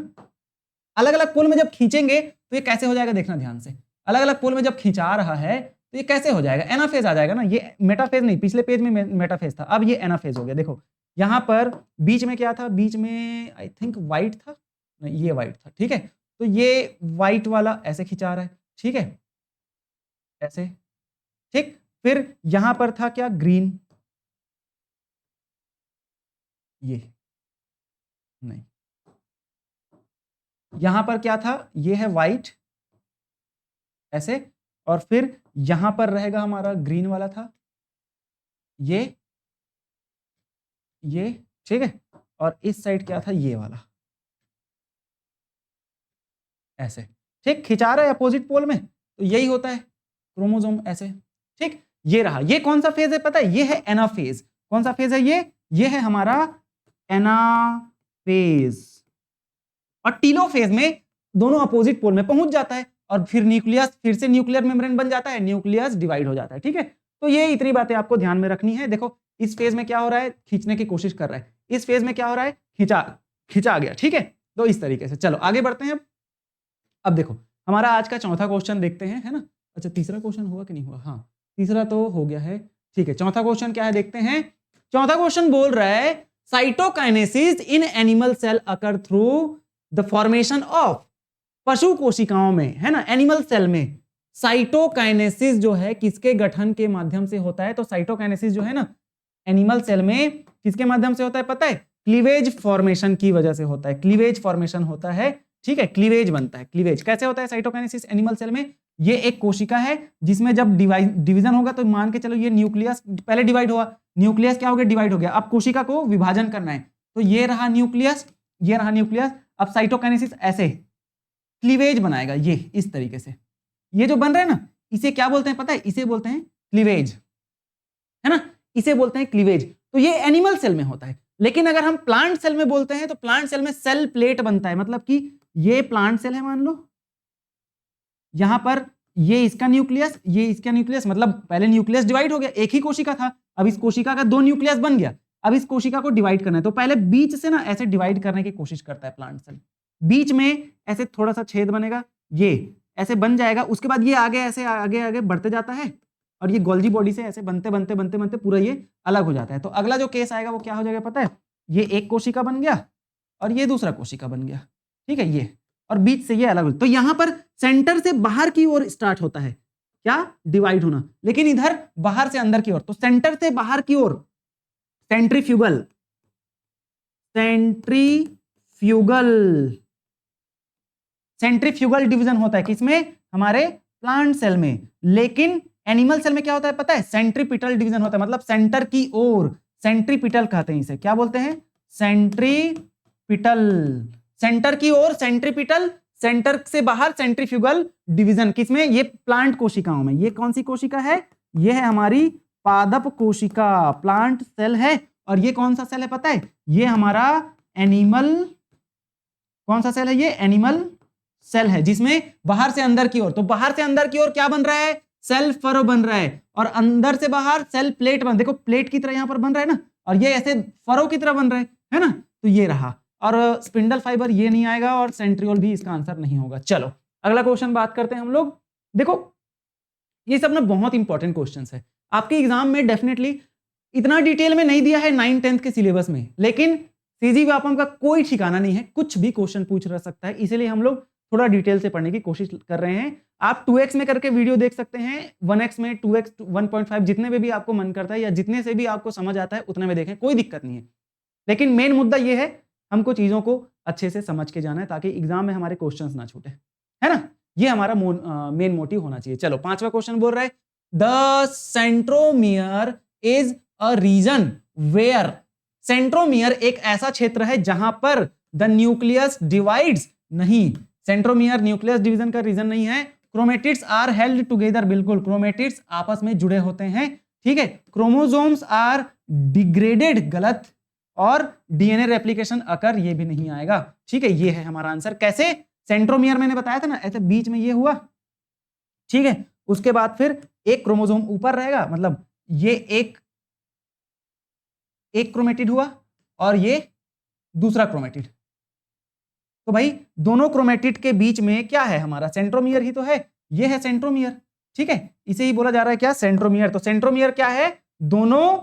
अलग अलग पोल में जब खींचेंगे तो ये कैसे हो जाएगा, देखना ध्यान से। अलग अलग पोल में जब खिंचा रहा है तो ये कैसे हो जाएगा? एनाफेज आ जाएगा ना। ये मेटाफेज नहीं, पिछले पेज में मेटाफेज था, अब ये एनाफेज हो गया। देखो यहां पर बीच में क्या था? बीच में आई थिंक व्हाइट था, नहीं ये व्हाइट था, ठीक है। तो ये व्हाइट वाला ऐसे खिंचा रहा है, ठीक है, ऐसे, ठीक। फिर यहां पर था क्या? ग्रीन, ये नहीं, यहां पर क्या था? ये है व्हाइट, ऐसे, और फिर यहां पर रहेगा हमारा ग्रीन वाला था, ये ठीक है, और इस साइड क्या था? ये वाला, ऐसे, ठीक। खिंचा रहा है अपोजिट पोल में, तो यही होता है क्रोमोसोम, ऐसे, ठीक। ये रहा, ये कौन सा फेज है पता है? ये है एनाफेज। कौन सा फेज है ये है हमारा एनाफेज। और टीलोफेज में दोनों अपोजिट पोल में पहुंच जाता है, और फिर न्यूक्लियस, फिर से न्यूक्लियर मेम्ब्रेन बन जाता है, न्यूक्लियस डिवाइड हो जाता है, ठीक है। तो ये इतनी बातें आपको ध्यान में रखनी है। देखो इस फेज में क्या हो रहा है? खींचने की कोशिश कर रहा है। इस फेज में क्या हो रहा है? खिंचा गया, ठीक है। तो इस तरीके से चलो आगे बढ़ते हैं। अब देखो हमारा आज का चौथा क्वेश्चन देखते हैं, है ना। अच्छा तीसरा क्वेश्चन हुआ कि नहीं हुआ? हाँ तीसरा तो हो गया है, ठीक है। चौथा क्वेश्चन क्या है देखते हैं। चौथा क्वेश्चन बोल रहा है cytokinesis in animal cell occur through the formation of, पशु कोशिकाओं में, है ना, एनिमल सेल में साइटोकाइनेसिस जो है किसके गठन के माध्यम से होता है? तो साइटोकाइनेसिस जो है ना एनिमल सेल में किसके माध्यम से होता है पता है? क्लीवेज फॉर्मेशन की वजह से होता है। क्लीवेज फॉर्मेशन होता है, ठीक है, क्लीवेज बनता है। क्लीवेज कैसे होता है साइटोकाइनेसिस एनिमल सेल में? ये एक कोशिका है जिसमें जब डिवीजन होगा, तो मान के चलो ये न्यूक्लियस पहले डिवाइड हुआ, न्यूक्लियस क्या हो गया? डिवाइड हो गया। अब कोशिका को विभाजन करना है, तो ये रहा न्यूक्लियस, ये रहा न्यूक्लियस। अब साइटोकाइनेसिस ऐसे क्लीवेज बनाएगा, ये इस तरीके से। ये जो बन रहा है ना, इसे क्या बोलते हैं पता है? इसे बोलते हैं क्लीवेज, है ना, इसे बोलते हैं क्लीवेज। तो ये एनिमल सेल में होता है। लेकिन अगर हम प्लांट सेल में बोलते हैं, तो प्लांट सेल में सेल प्लेट बनता है। मतलब कि ये प्लांट सेल है, मान लो यहां पर ये इसका न्यूक्लियस, ये इसका न्यूक्लियस, मतलब पहले न्यूक्लियस डिवाइड हो गया, एक ही कोशिका था, अब इस कोशिका का दो न्यूक्लियस बन गया। अब इस कोशिका को डिवाइड करना है, तो पहले बीच से ना ऐसे डिवाइड करने की कोशिश करता है प्लांट सेल। बीच में ऐसे थोड़ा सा छेद बनेगा, ये ऐसे बन जाएगा। उसके बाद ये आगे ऐसे आगे आगे बढ़ते जाता है, और ये गोल्जी बॉडी से ऐसे बनते बनते बनते बनते पूरा ये अलग हो जाता है। तो अगला जो केस आएगा वो क्या हो जाएगा पता है? ये एक कोशिका बन गया और ये दूसरा कोशिका बन गया, ठीक है, ये, और बीच से ये अलग हो। तो यहां पर सेंटर से बाहर की ओर स्टार्ट होता है क्या? डिवाइड होना। लेकिन इधर बाहर से अंदर की ओर, तो सेंटर से बाहर की ओर सेंट्रीफ्यूगल, सेंट्रीफ्यूगल, सेंट्रीफ्यूगल डिवीजन होता है किसमें? हमारे प्लांट सेल में। लेकिन एनिमल सेल में क्या होता है पता है? सेंट्रीपिटल डिवीजन होता है, मतलब सेंटर की ओर, सेंट्रीपिटल कहते हैं इसे। क्या बोलते हैं? सेंट्रीपिटल, सेंटर की ओर सेंट्रीपिटल, सेंटर से बाहर सेंट्रीफ्यूगल डिवीजन। किसमें? ये प्लांट कोशिकाओं में। ये कौन सी कोशिका है? ये है हमारी पादप कोशिका, प्लांट सेल है। और ये कौन सा सेल है पता है? ये हमारा एनिमल, कौन सा सेल है? ये एनिमल सेल है, जिसमें बाहर से अंदर की ओर, तो बाहर से अंदर की ओर क्या बन रहा है? सेल फरो बन रहा है, और अंदर से बाहर सेल प्लेट बन, देखो प्लेट की तरह यहां पर बन रहा है ना, और ये ऐसे फरो की तरह बन रहा है ना, तो ये रहा। और स्पिंडल फाइबर ये नहीं आएगा, और सेंट्रियोल भी इसका आंसर नहीं होगा। चलो अगला क्वेश्चन बात करते हैं हम लोग। देखो ये सब ना बहुत इंपॉर्टेंट क्वेश्चंस है, आपके एग्जाम में डेफिनेटली इतना डिटेल में नहीं दिया है 9th 10th के सिलेबस में, लेकिन सीजी व्यापम का कोई ठिकाना नहीं है, कुछ भी क्वेश्चन पूछ रह सकता है, इसीलिए हम लोग थोड़ा डिटेल से पढ़ने की कोशिश कर रहे हैं। आप 2x में करके वीडियो देख सकते हैं, 1x में, 2x 1.5, जितने में भी आपको मन करता है या जितने से भी आपको समझ आता है उतने में देखें, कोई दिक्कत नहीं है। लेकिन मेन मुद्दा ये है, हमको चीजों को अच्छे से समझ के जाना है ताकि एग्जाम में हमारे क्वेश्चंस ना छूटे, है ना, ये हमारा मेन मोटिव होना चाहिए। चलो 5वां क्वेश्चन बोल रहा है, the centromere is a region where, centromere एक ऐसा क्षेत्र है जहां पर द न्यूक्लियस डिवाइड्स नहीं, सेंट्रोमियर न्यूक्लियस डिवीजन का रीजन नहीं है। क्रोमेटिड्स आर हेल्ड टुगेदर, बिल्कुल क्रोमेटिड्स आपस में जुड़े होते हैं, ठीक है। क्रोमोसोम्स आर डिग्रेडेड, गलत। और डीएनए रेप्लिकेशन अकर, ये भी नहीं आएगा, ठीक है। ये है हमारा आंसर। कैसे? सेंट्रोमियर मैंने बताया था ना, ऐसे बीच में ये हुआ, ठीक है, उसके बाद फिर एक क्रोमोसोम ऊपर रहेगा, मतलब ये एक क्रोमेटिड हुआ और ये दूसरा क्रोमेटिड, तो भाई दोनों क्रोमेटिड के बीच में क्या है हमारा? सेंट्रोमियर ही तो है, ये है सेंट्रोमियर, ठीक है, इसे ही बोला जा रहा है क्या? सेंट्रोमियर। तो सेंट्रोमियर क्या है? दोनों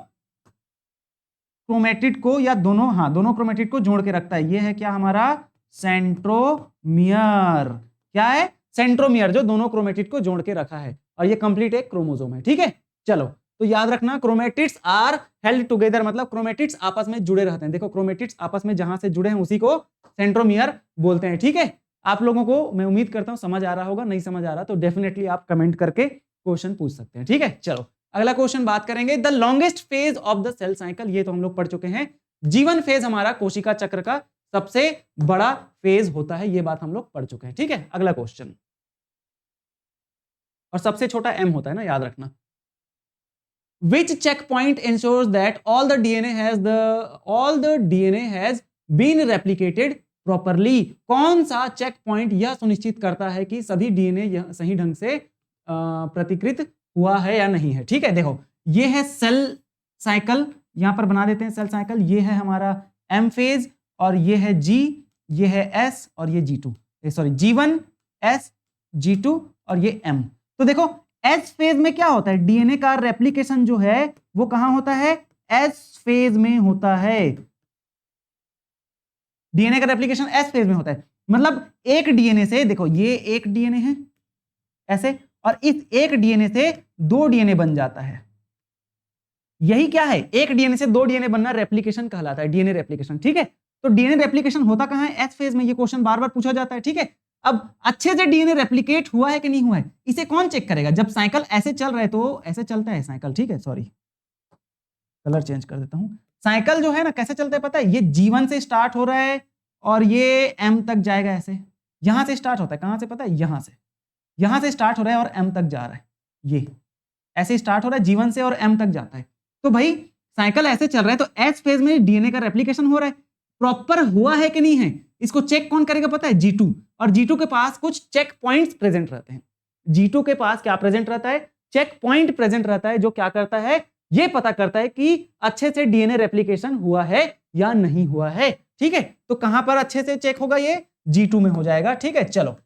क्रोमेटिड को, या दोनों क्रोमेटिड को जोड़ के रखता है, ये है क्या हमारा? सेंट्रोमियर। क्या है? सेंट्रोमियर, जो दोनों क्रोमेटिड को जोड़ के रखा है, और ये कंप्लीट एक क्रोमोसोम है, ठीक है। चलो तो याद रखना, क्रोमेटिड्स आर हेल्ड टुगेदर, मतलब क्रोमेटिड्स आपस में जुड़े रहते हैं। देखो क्रोमेटिड्स आपस में जहां से जुड़े हैं उसी को सेंट्रोमियर बोलते हैं, ठीक है। आप लोगों को मैं उम्मीद करता हूं समझ आ रहा होगा, नहीं समझ आ रहा तो डेफिनेटली आप कमेंट करके क्वेश्चन पूछ सकते हैं, ठीक है। चलो अगला क्वेश्चन बात करेंगे, the longest phase of the cell cycle, ये तो हम लोग पढ़ चुके हैं। जीवन फेज हमारा कोशिका चक्र का सबसे बड़ा फेज होता है, ये बात हम लोग पढ़ चुके हैं, ठीक है। अगला क्वेश्चन, और सबसे छोटा एम होता है ना, याद रखना। Which checkpoint ensures that all the DNA has been replicated properly? कौन सा चेक पॉइंट यह सुनिश्चित करता है कि सभी डीएनए सही ढंग से प्रतिकृत हुआ है या नहीं है, ठीक है। देखो ये है सेल साइकिल, यहां पर बना देते हैं सेल साइकिल, ये है हमारा एम फेज, और ये है जी, ये है एस, और ये G2, sorry G1 S G2 और ये M। तो देखो एस फेज में क्या होता है? डीएनए का रेप्लिकेशन जो है वो कहां होता है? एस फेज में होता है। डीएनए का रेप्लिकेशन एस फेज में होता है, मतलब एक डीएनए से, देखो ये एक डीएनए है ऐसे, और इस एक डीएनए से 2 डीएनए बन जाता है। यही क्या है? एक डीएनए से 2 डीएनए बनना रेप्लिकेशन कहलाता है, डीएनए रेप्लिकेशन, ठीक है। तो डीएनए रेप्लिकेशन होता कहां है? एस फेज में। ये क्वेश्चन बार बार पूछा जाता है, ठीक है। अब अच्छे से डीएनए रेप्लिकेट हुआ है कि नहीं हुआ है, इसे कौन चेक करेगा? जब साइकिल ऐसे चल रहा है, तो ऐसे चलता है साइकिल, ठीक है, सॉरी कलर चेंज कर देता हूं। साइकिल जो है ना कैसे चलता है पता है? ये G1 से स्टार्ट हो रहा है और ये M तक जाएगा, ऐसे यहां से स्टार्ट होता है, कहां से पता है? यहां से स्टार्ट हो रहा है और M तक जा रहा है, ये ऐसे स्टार्ट हो रहा है G1 से और M तक जाता है। तो भाई साइकिल ऐसे चल रहा है, तो एस फेज में डीएनए का रेप्लिकेशन हो रहा है, प्रॉपर हुआ है कि नहीं है, इसको चेक कौन करेगा पता है? G2। और G2 के पास कुछ चेक पॉइंट्स प्रेजेंट रहते हैं। G2 के पास क्या प्रेजेंट रहता है? चेक पॉइंट प्रेजेंट रहता है, जो क्या करता है? ये पता करता है कि अच्छे से डीएनए रेप्लिकेशन हुआ है या नहीं हुआ है, ठीक है। तो कहां पर अच्छे से चेक होगा? ये G2 में हो जाएगा, ठीक है। चलो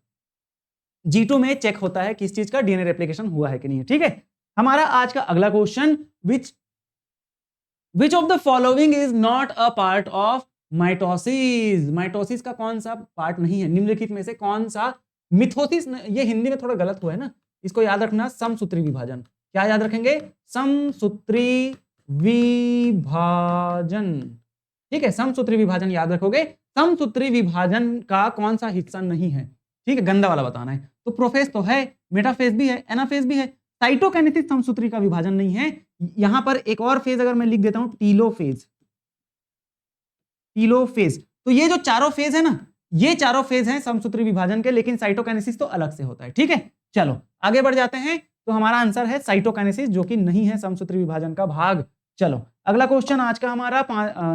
G2 में चेक होता है किस चीज का? डीएनए रेप्लिकेशन हुआ है कि नहीं है, ठीक है। हमारा आज का अगला question, which of the following is not a part of mitosis? Mitosis का कौन सा पार्ट नहीं है? निम्नलिखित में से कौन सा? मिथोसिस, ये हिंदी में थोड़ा गलत हुआ है ना, इसको याद रखना, समसूत्री विभाजन। क्या याद रखेंगे? समसूत्री विभाजन, ठीक है, समसूत्री विभाजन याद रखोगे। समसूत्री विभाजन का कौन सा हिस्सा नहीं है, ठीक है, गंदा वाला बताना है। तो प्रोफेज तो है, मेटाफेज भी है, एनाफेज भी है। साइटोकाइनेसिस समसूत्री का विभाजन नहीं है। यहां पर एक और फेज अगर मैं लिख देता हूं, टीलोफेज। टीलोफेज, तो ये जो चारों फेज है ना, ये चारों फेज हैं समसूत्री विभाजन के, लेकिन साइटोकाइनेसिस तो अलग से होता है, ठीक है। चलो आगे बढ़ जाते हैं। तो हमारा आंसर है साइटोकाइनेसिस, जो कि नहीं है समसूत्री विभाजन का भाग। चलो अगला क्वेश्चन आज का हमारा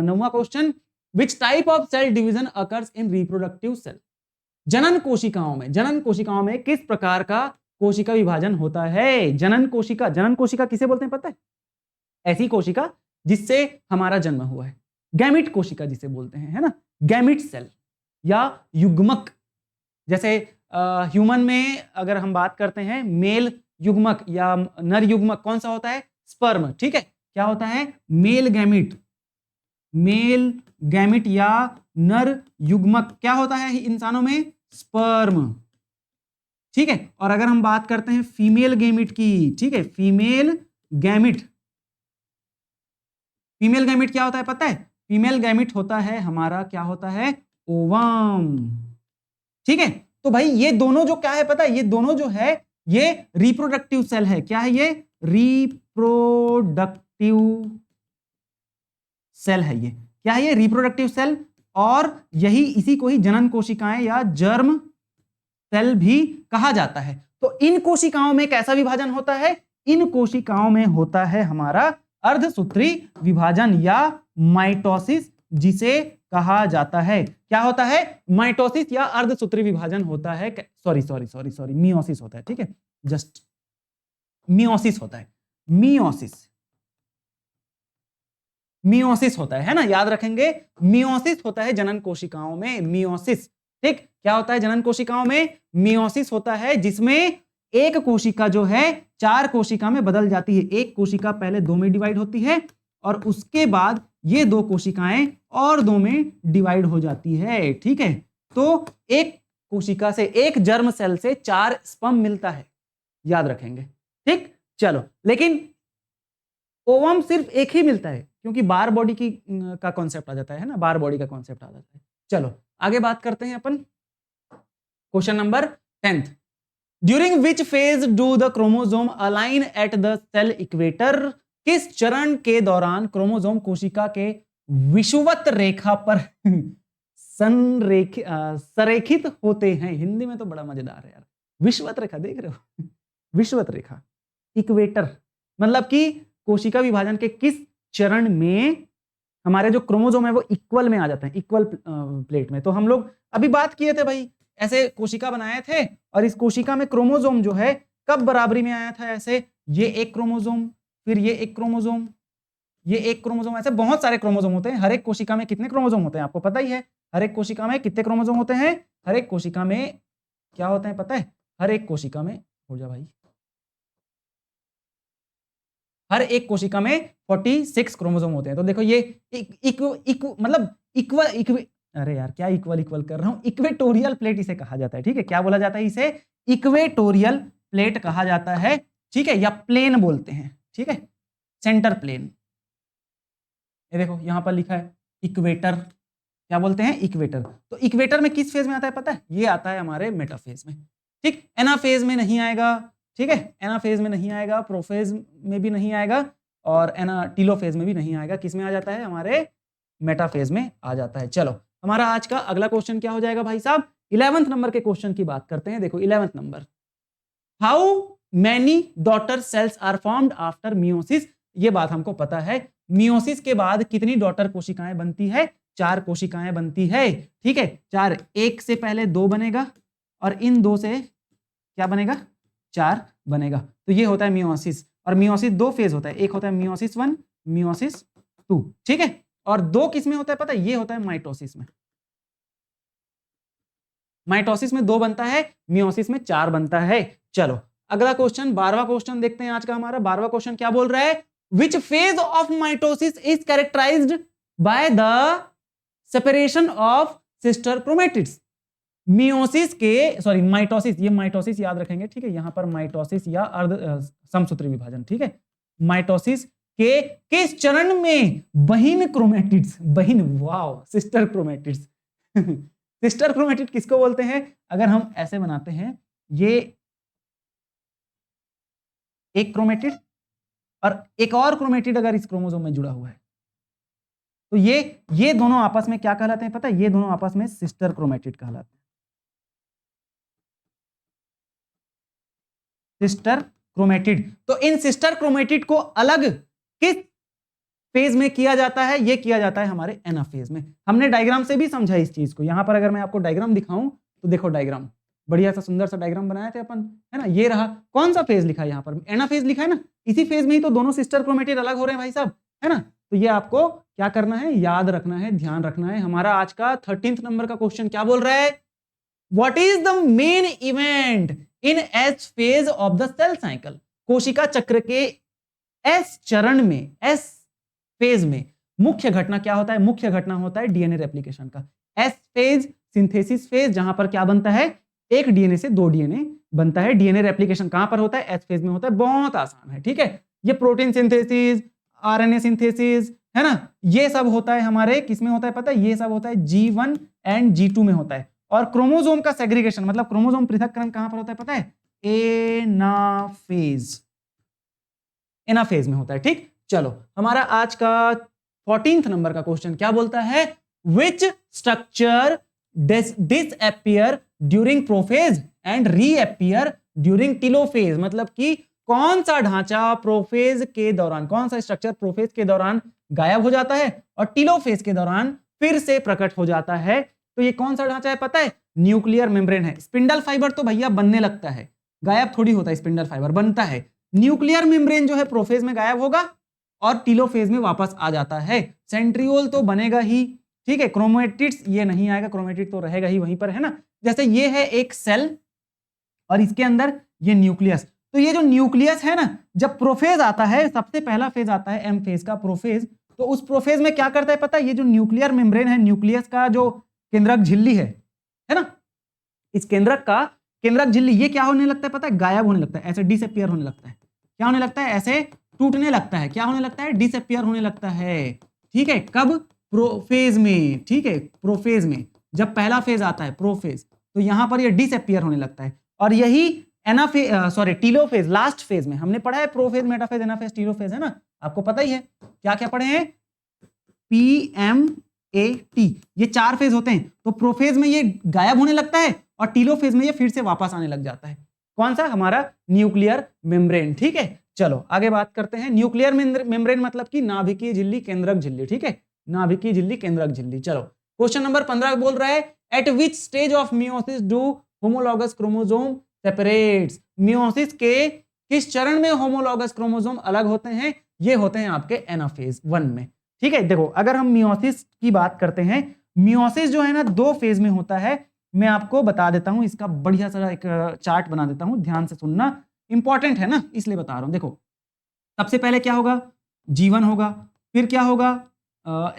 9वां question, which type of cell division occurs in reproductive cell. जनन कोशिकाओं में किस प्रकार का कोशिका विभाजन होता है। जनन कोशिका किसे बोलते हैं पता है? ऐसी कोशिका जिससे हमारा जन्म हुआ है। गैमिट कोशिका जिसे बोलते हैं, है ना, गैमिट सेल या युग्मक। जैसे ह्यूमन में अगर हम बात करते हैं, मेल युग्मक या नर युग्मक कौन सा होता है? स्पर्म। ठीक है, क्या होता है? मेल गैमिट या नर युग्मक क्या होता है इंसानों में? स्पर्म। ठीक है, और अगर हम बात करते हैं फीमेल गैमिट की, ठीक है, फीमेल गैमिट क्या होता है पता है? फीमेल गैमिट होता है हमारा, क्या होता है? ओवम। ठीक है, तो भाई ये दोनों जो क्या है पता है? ये दोनों जो है ये रिप्रोडक्टिव सेल है। क्या है ये? रिप्रोडक्टिव सेल है। ये क्या है? ये रिप्रोडक्टिव सेल, और यही इसी को ही जनन कोशिकाएं या जर्म सेल भी कहा जाता है। तो इन कोशिकाओं में कैसा विभाजन होता है? इन कोशिकाओं में होता है हमारा अर्धसूत्री विभाजन या माइटोसिस, जिसे कहा जाता है। क्या होता है? माइटोसिस या अर्धसूत्री विभाजन होता है। सॉरी मियोसिस होता है। ठीक है, जस्ट मियोसिस होता है। मियोसिस होता है ना, याद रखेंगे। मियोसिस होता है जनन कोशिकाओं में, मियोसिस। ठीक, क्या होता है जनन कोशिकाओं में? मियोसिस होता है, जिसमें एक कोशिका जो है 4 कोशिका में बदल जाती है। एक कोशिका पहले 2 में डिवाइड होती है और उसके बाद ये 2 कोशिकाएं और 2 में डिवाइड हो जाती है। ठीक है, तो एक कोशिका से, एक जर्म सेल से 4 स्पर्म मिलता है, याद रखेंगे। ठीक, चलो, लेकिन ओवम सिर्फ एक ही मिलता है, क्योंकि बार बॉडी की का कॉन्सेप्ट आ जाता है ना, बार बॉडी का कॉन्सेप्ट आ जाता है। चलो आगे बात करते हैं अपन question number 10th। During which phase do the chromosome align at the cell equator. किस चरण के दौरान क्रोमोसोम कोशिका के विषुवत रेखा पर संरेखित होते हैं। हिंदी में तो बड़ा मजेदार है यार। विषुवत रेखा देख रहे हो? विषुवत रेखा, इक्वेटर, मतलब कि कोशिका विभाजन के किस चरण में हमारे जो क्रोमोसोम है वो इक्वल में आ जाते हैं, इक्वल प्लेट में। तो हम लोग अभी बात किए थे भाई, ऐसे कोशिका बनाए थे और इस कोशिका में क्रोमोसोम जो है कब बराबरी में आया था? ऐसे ये एक क्रोमोसोम, फिर ये एक क्रोमोसोम, ये एक क्रोमोसोम, ऐसे बहुत सारे क्रोमोसोम होते हैं। हर एक कोशिका में कितने क्रोमोसोम होते हैं आपको पता ही है। हर एक कोशिका में कितने क्रोमोसोम होते हैं? हर एक कोशिका में क्या होते हैं पता है? हर एक कोशिका में, हो जा भाई, हर एक कोशिका में 46 क्रोमोसोम होते हैं। तो देखो ये अरे यार क्या इक्वल कर रहा हूं, इक्वेटोरियल प्लेट इसे कहा जाता है। ठीक है, क्या बोला जाता है इसे? इक्वेटोरियल प्लेट कहा जाता है। ठीक है, या प्लेन बोलते हैं। ठीक है, सेंटर प्लेन। ये देखो यहां पर लिखा है इक्वेटर, क्या बोलते हैं? इक्वेटर। तो इक्वेटर में किस फेज में आता है पता है? ये आता है हमारे मेटाफेज में। ठीक, एनाफेज में नहीं आएगा। ठीक है, एनाफेज में नहीं आएगा, प्रोफेज में भी नहीं आएगा और टीलोफेज में भी नहीं आएगा। किस में आ जाता है? हमारे मेटाफेज में आ जाता है। चलो हमारा आज का अगला क्वेश्चन क्या हो जाएगा भाई साहब? 11th नंबर के क्वेश्चन की बात करते हैं। देखो 11th number, how many daughter cells are formed after meiosis. ये बात हमको पता है, मियोसिस के बाद कितनी डॉटर कोशिकाएं बनती है? 4 कोशिकाएं बनती है। ठीक है, 4, एक से पहले 2 बनेगा और इन 2 से क्या बनेगा? 4 बनेगा। तो ये होता है मियोसिस। और मियोसिस 2 फेज होता है, एक होता है मियोसिस 1, मियोसिस 2। ठीक है, और 2 किस में होता है पता है? ये होता है माइटोसिस में। माइटोसिस में 2 बनता है, मियोसिस में 4 बनता है। चलो अगला क्वेश्चन, 12वां क्वेश्चन देखते हैं आज का हमारा। 12वां क्वेश्चन क्या बोल रहा है? Which phase of mitosis is characterised by the separation of sister chromatids. Meiosis के, सॉरी माइटोसिस, ये माइटोसिस याद रखेंगे। ठीक है, यहां पर माइटोसिस या अर्ध समसूत्री विभाजन। ठीक है, माइटोसिस के किस चरण में बहिन क्रोमेटिड्स, बहिन, wow, sister chromatids sister chromatid किसको बोलते हैं? अगर हम ऐसे बनाते हैं, ये एक क्रोमेटिड और एक और क्रोमेटिड अगर इस क्रोमोसोम में जुड़ा हुआ है, तो ये दोनों आपस में क्या कहलाते हैं पता है? ये दोनों आपस में सिस्टर क्रोमेटिड कहलाते हैं। Sister chromatid. तो इन सिस्टर क्रोमेटिड को अलग किस फेज में किया जाता है? ये किया जाता है हमारे एनाफेज में। हमने डायग्राम से भी समझा इस चीज को। यहां पर अगर मैं आपको डायग्राम दिखाऊं तो देखो, डायग्राम बढ़िया सा सुंदर सा डायग्राम बनाए थे अपन, है ना। ये रहा, कौन सा फेज लिखा है यहाँ पर? एनाफेज लिखा है ना। इसी फेज में ही तो दोनों सिस्टर क्रोमेटिड अलग हो रहे हैं भाई साहब, है ना। तो ये आपको क्या करना है, याद रखना है, ध्यान रखना है। हमारा आज का 13th नंबर का क्वेश्चन क्या बोल रहा है? What is the main event in S phase of the cell cycle? कोशिका चक्र के एस चरण में, एस फेज में मुख्य घटना क्या होता है? मुख्य घटना होता है डीएनए रेप्लिकेशन का। एस फेज सिंथेसिस फेज, जहां पर क्या बनता है? एक डीएनए से दो डीएनए बनता है। डीएनए रेप्लिकेशन कहां पर होता है? एस फेज में होता है। बहुत आसान है, ठीक है। ये प्रोटीन सिंथेसिस, आरएनए सिंथेसिस, है ना, ये सब होता है हमारे किस में होता है पता है? ये सब होता है G1 एंड G2 में होता है। और क्रोमोसोम का सेग्रीगेशन मतलब क्रोमोसोम पृथक्करण कहां पर होता है पता है? एनाफेज, एनाफेज में होता है, ठीक। चलो, हमारा आज का 14th नंबर का क्वेश्चन क्या बोलता है? Which structure disappear during prophase and reappear during telophase? मतलब कि कौन सा ढांचा प्रोफेज के दौरान, कौन सा स्ट्रक्चर प्रोफेज के दौरान गायब हो जाता है और टेलोफेज के दौरान फिर से प्रकट हो जाता है? तो ये कौन सा ढांचा है पता है? न्यूक्लियर मेम्ब्रेन है। स्पिंडल फाइबर तो भैया बनने लगता है, गायब थोड़ी होता है। स्पिंडल फाइबर बनता है। न्यूक्लियर मेम्ब्रेन जो है प्रोफेज में गायब होगा और टेलोफेज में वापस आ जाता है। सेंट्रियोल तो बनेगा ही, ठीक है। क्रोमेटिड्स ये नहीं आएगा, क्रोमेटिड तो रहेगा ही वहीं पर, है ना। जैसे ये है एक सेल और इसके अंदर ये न्यूक्लियस। तो ये जो न्यूक्लियस है ना, जब प्रोफेज आता है, सबसे पहला फेज आता है एम फेज का, प्रोफेज। तो उस प्रोफेज में क्या करता है पता है? ये जो न्यूक्लियर मेम्ब्रेन है, न्यूक्लियस का जो केंद्रक झिल्ली है ना, इस केंद्रक का केंद्रक झिल्ली ये क्या होने लगता है पता है? गायब होने लगता है, ऐसे डिसअपियर होने लगता है। क्या होने लगता है? ऐसे टूटने लगता है। क्या होने लगता है? डिसअपियर होने लगता है, ठीक है। कब? प्रोफेज में, ठीक है। प्रोफेज में जब पहला फेज आता है प्रोफेज, तो यहां पर ये डिसअपियर होने लगता है। और यही टेलोफेज, लास्ट फेज में हमने पढ़ा है प्रोफेज, मेटाफेज, एनाफेज, टेलोफेज, है ना। आपको पता ही है क्या क्या पढ़े हैं? PMAT, ये 4 फेज होते हैं। तो प्रोफेज में ये गायब होने लगता है और टेलोफेज में ये फिर से वापस आने लग जाता है। कौन सा? हमारा न्यूक्लियर मेम्ब्रेन, ठीक है। चलो आगे बात करते हैं। न्यूक्लियर मेम्ब्रेन मतलब कि नाभिकीय झिल्ली, केंद्रक झिल्ली, ठीक है। नाभिकीय झिल्ली, केंद्रक झिल्ली। चलो, क्वेश्चन नंबर 15 बोल रहा है, eight which stage of meiosis do homologous chromosome separates? Meiosis के किस चरण में होमोलॉगस क्रोमोसोम अलग होते हैं? ये होते हैं आपके एनाफेज 1 में, ठीक है। देखो, अगर हम मियोसिस की बात करते हैं, मियोसिस जो है ना 2 फेज में होता है। मैं आपको बता देता हूं, इसका बढ़िया सा एक चार्ट बना देता हूं, ध्यान से सुनना, इंपॉर्टेंट है ना, इसलिए बता रहा हूं। देखो, सबसे पहले क्या होगा? G1 होगा, फिर क्या होगा?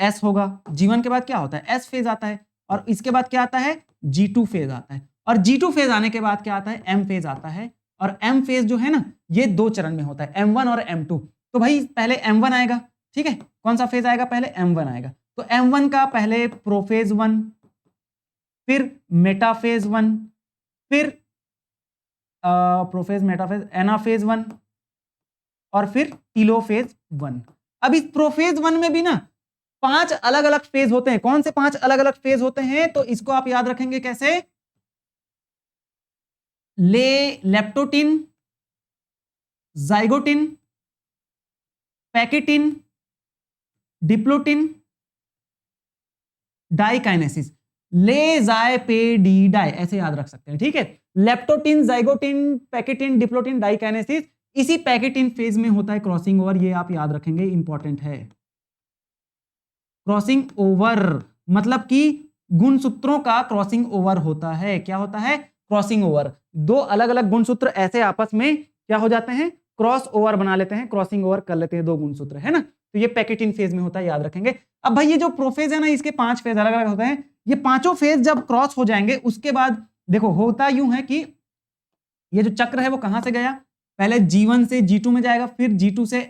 S होगा। G1 के बाद क्या होता है? S फेज आता है। और इसके बाद क्या आता है? G2 फेज आता है। और G2 फेज आने के बाद क्या आता है? M फेज आता है। और M फेज जो है ना, ये 2 चरण में होता है, M1 और M2। तो भाई पहले M1 आएगा, ठीक है। कौन सा फेज आएगा? पहले M1 आएगा। तो M1 का पहले प्रोफेज 1, फिर मेटाफेज 1, फिर प्रोफेज, मेटाफेज, एनाफेज 1 और फिर टेलोफेज 1। अब इस प्रोफेज 1 में भी ना 5 अलग अलग फेज होते हैं। कौन से 5 अलग अलग फेज होते हैं? तो इसको आप याद रखेंगे कैसे? Leptotene, zygotene, pachytene, diplotene, diakinesis. लेजाइपेडिडाई, ऐसे याद रख सकते हैं, ठीक है। Leptotene, zygotene, pachytene, diplotene, diakinesis. इसी पैकेटिन फेज में होता है क्रॉसिंग ओवर, ये आप याद रखेंगे, इंपॉर्टेंट है। क्रॉसिंग ओवर मतलब कि गुणसूत्रों का क्रॉसिंग ओवर होता है। क्या होता है? Crossing over. 2 अलग अलग गुणसूत्र ऐसे आपस में क्या हो जाते हैं? क्रॉस ओवर बना लेते हैं, क्रॉसिंग ओवर कर लेते हैं 2 गुणसूत्र, है ना। तो ये पैकेटिन फेज में होता है, याद रखेंगे। अब भाई ये जो प्रोफेज है ना, इसके 5 फेज अलग अलग होते हैं। ये पांचों फेज जब क्रॉस हो जाएंगे, उसके बाद देखो होता यूं है कि ये जो चक्र है वो कहां से गया? पहले G1 से G2 में जाएगा, फिर G2 से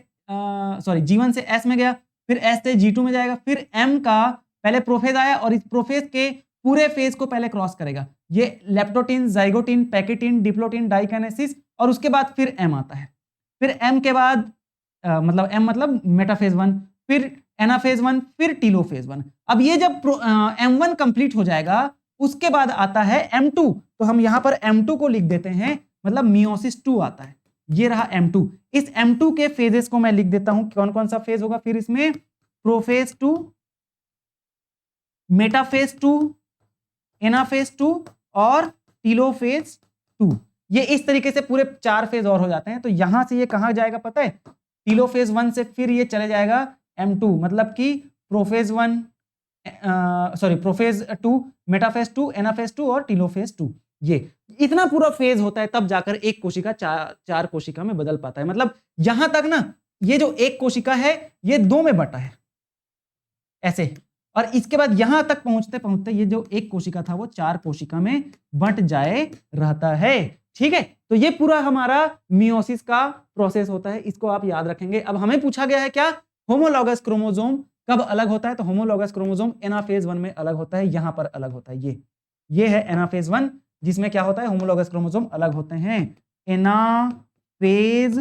G1 से S में गया, फिर S से G2 में जाएगा, फिर M का पहले प्रोफेज आया और इस प्रोफेज के पूरे फेज को पहले क्रॉस करेगा। ये leptotene, zygotene, pachytene, diplotene, diakinesis, और उसके बाद फिर M आता है। फिर M के बाद M मतलब मेटाफेज 1, फिर एनाफेज 1, फिर टेलोफेज 1। अब ये जब M1 कंप्लीट हो जाएगा, उसके बाद आता है M2। तो हम यहां पर M2 को लिख देते हैं, मतलब मियोसिस 2 आता है। ये रहा M2। इस M2 के फेजेस को मैं लिख देता हूं, कौन कौन सा फेज होगा फिर इसमें, प्रोफेज 2, मेटाफेज 2, एनाफेज 2 और टीलोफेज 2। ये इस तरीके से पूरे 4 फेज और हो जाते हैं। तो यहां से ये कहां जाएगा पता है, टीलोफेज 1 से फिर ये चले जाएगा M2, मतलब कि प्रोफेज 1 प्रोफेज 2, मेटाफेज 2, एनाफेज 2 और टीलोफेज 2। ये इतना पूरा फेज होता है, तब जाकर एक कोशिका चार कोशिका में बदल पाता है। मतलब यहां तक ना, ये जो एक कोशिका है ये 2 में बटा है ऐसे, और इसके बाद यहां तक पहुंचते पहुंचते ये जो एक कोशिका था वो 4 कोशिका में बंट जाए रहता है। ठीक है, तो ये पूरा हमारा मियोसिस का प्रोसेस होता है, इसको आप याद रखेंगे। अब हमें पूछा गया है क्या, होमोलॉगस क्रोमोसोम कब अलग होता है, तो होमोलॉगस क्रोमोसोम एनाफेज 1 में अलग होता है, यहां पर अलग होता है। ये है एनाफेज 1, जिसमें क्या होता है, होमोलॉगस क्रोमोसोम अलग होते हैं। एनाफेज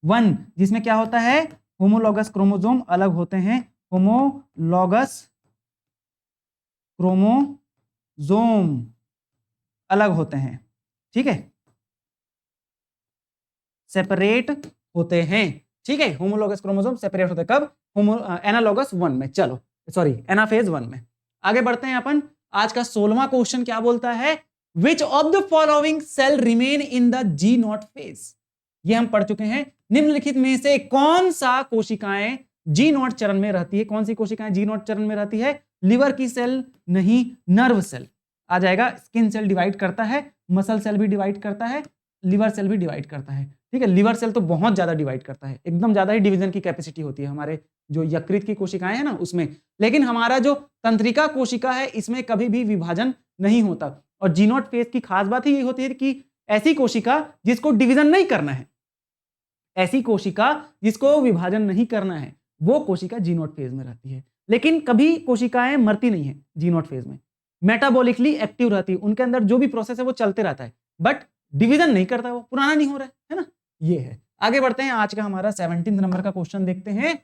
1 जिसमें क्या होता है, होमोलॉगस क्रोमोसोम अलग होते हैं, होमोलॉगस क्रोमोसोम अलग होते हैं। ठीक है, सेपरेट होते हैं। ठीक है, होमोलॉगस क्रोमोसोम सेपरेट होते हैं कब, एनालॉगस 1 में, चलो सॉरी एनाफेज 1 में। आगे बढ़ते हैं अपन। आज का 16वां क्वेश्चन क्या बोलता है, which of the following cell remain in the G0 phase. ये हम पढ़ चुके हैं, निम्नलिखित में से कौन सा कोशिकाएं G0 चरण में रहती है, कौन सी कोशिकाएं G0 चरण में रहती है, लिवर की सेल नहीं, नर्व सेल आ जाएगा। स्किन सेल डिवाइड करता है, मसल सेल भी डिवाइड करता है, लिवर सेल भी डिवाइड करता है। ठीक है, लिवर सेल तो बहुत ज्यादा डिवाइड करता है, एकदम ज्यादा ही डिवीजन की कैपेसिटी होती है हमारे जो यकृत की कोशिकाएं हैं ना उसमें। लेकिन हमारा जो तंत्रिका कोशिका है इसमें कभी भी विभाजन नहीं होता। और G0 फेज की खास बात ही ये होती है कि ऐसी कोशिका जिसको डिवीजन नहीं करना है, ऐसी कोशिका जिसको विभाजन नहीं करना है, वो कोशिका G0 फेज में रहती है। लेकिन कभी कोशिकाएं मरती नहीं है G0 फेज में, मेटाबॉलिकली एक्टिव रहती है, उनके अंदर जो भी प्रोसेस है वो चलते रहता है, बट डिवीजन नहीं करता, वो पुराना नहीं हो रहा है ना। ये है। आगे बढ़ते हैं, आज का हमारा 17 नंबर का क्वेश्चन देखते हैं।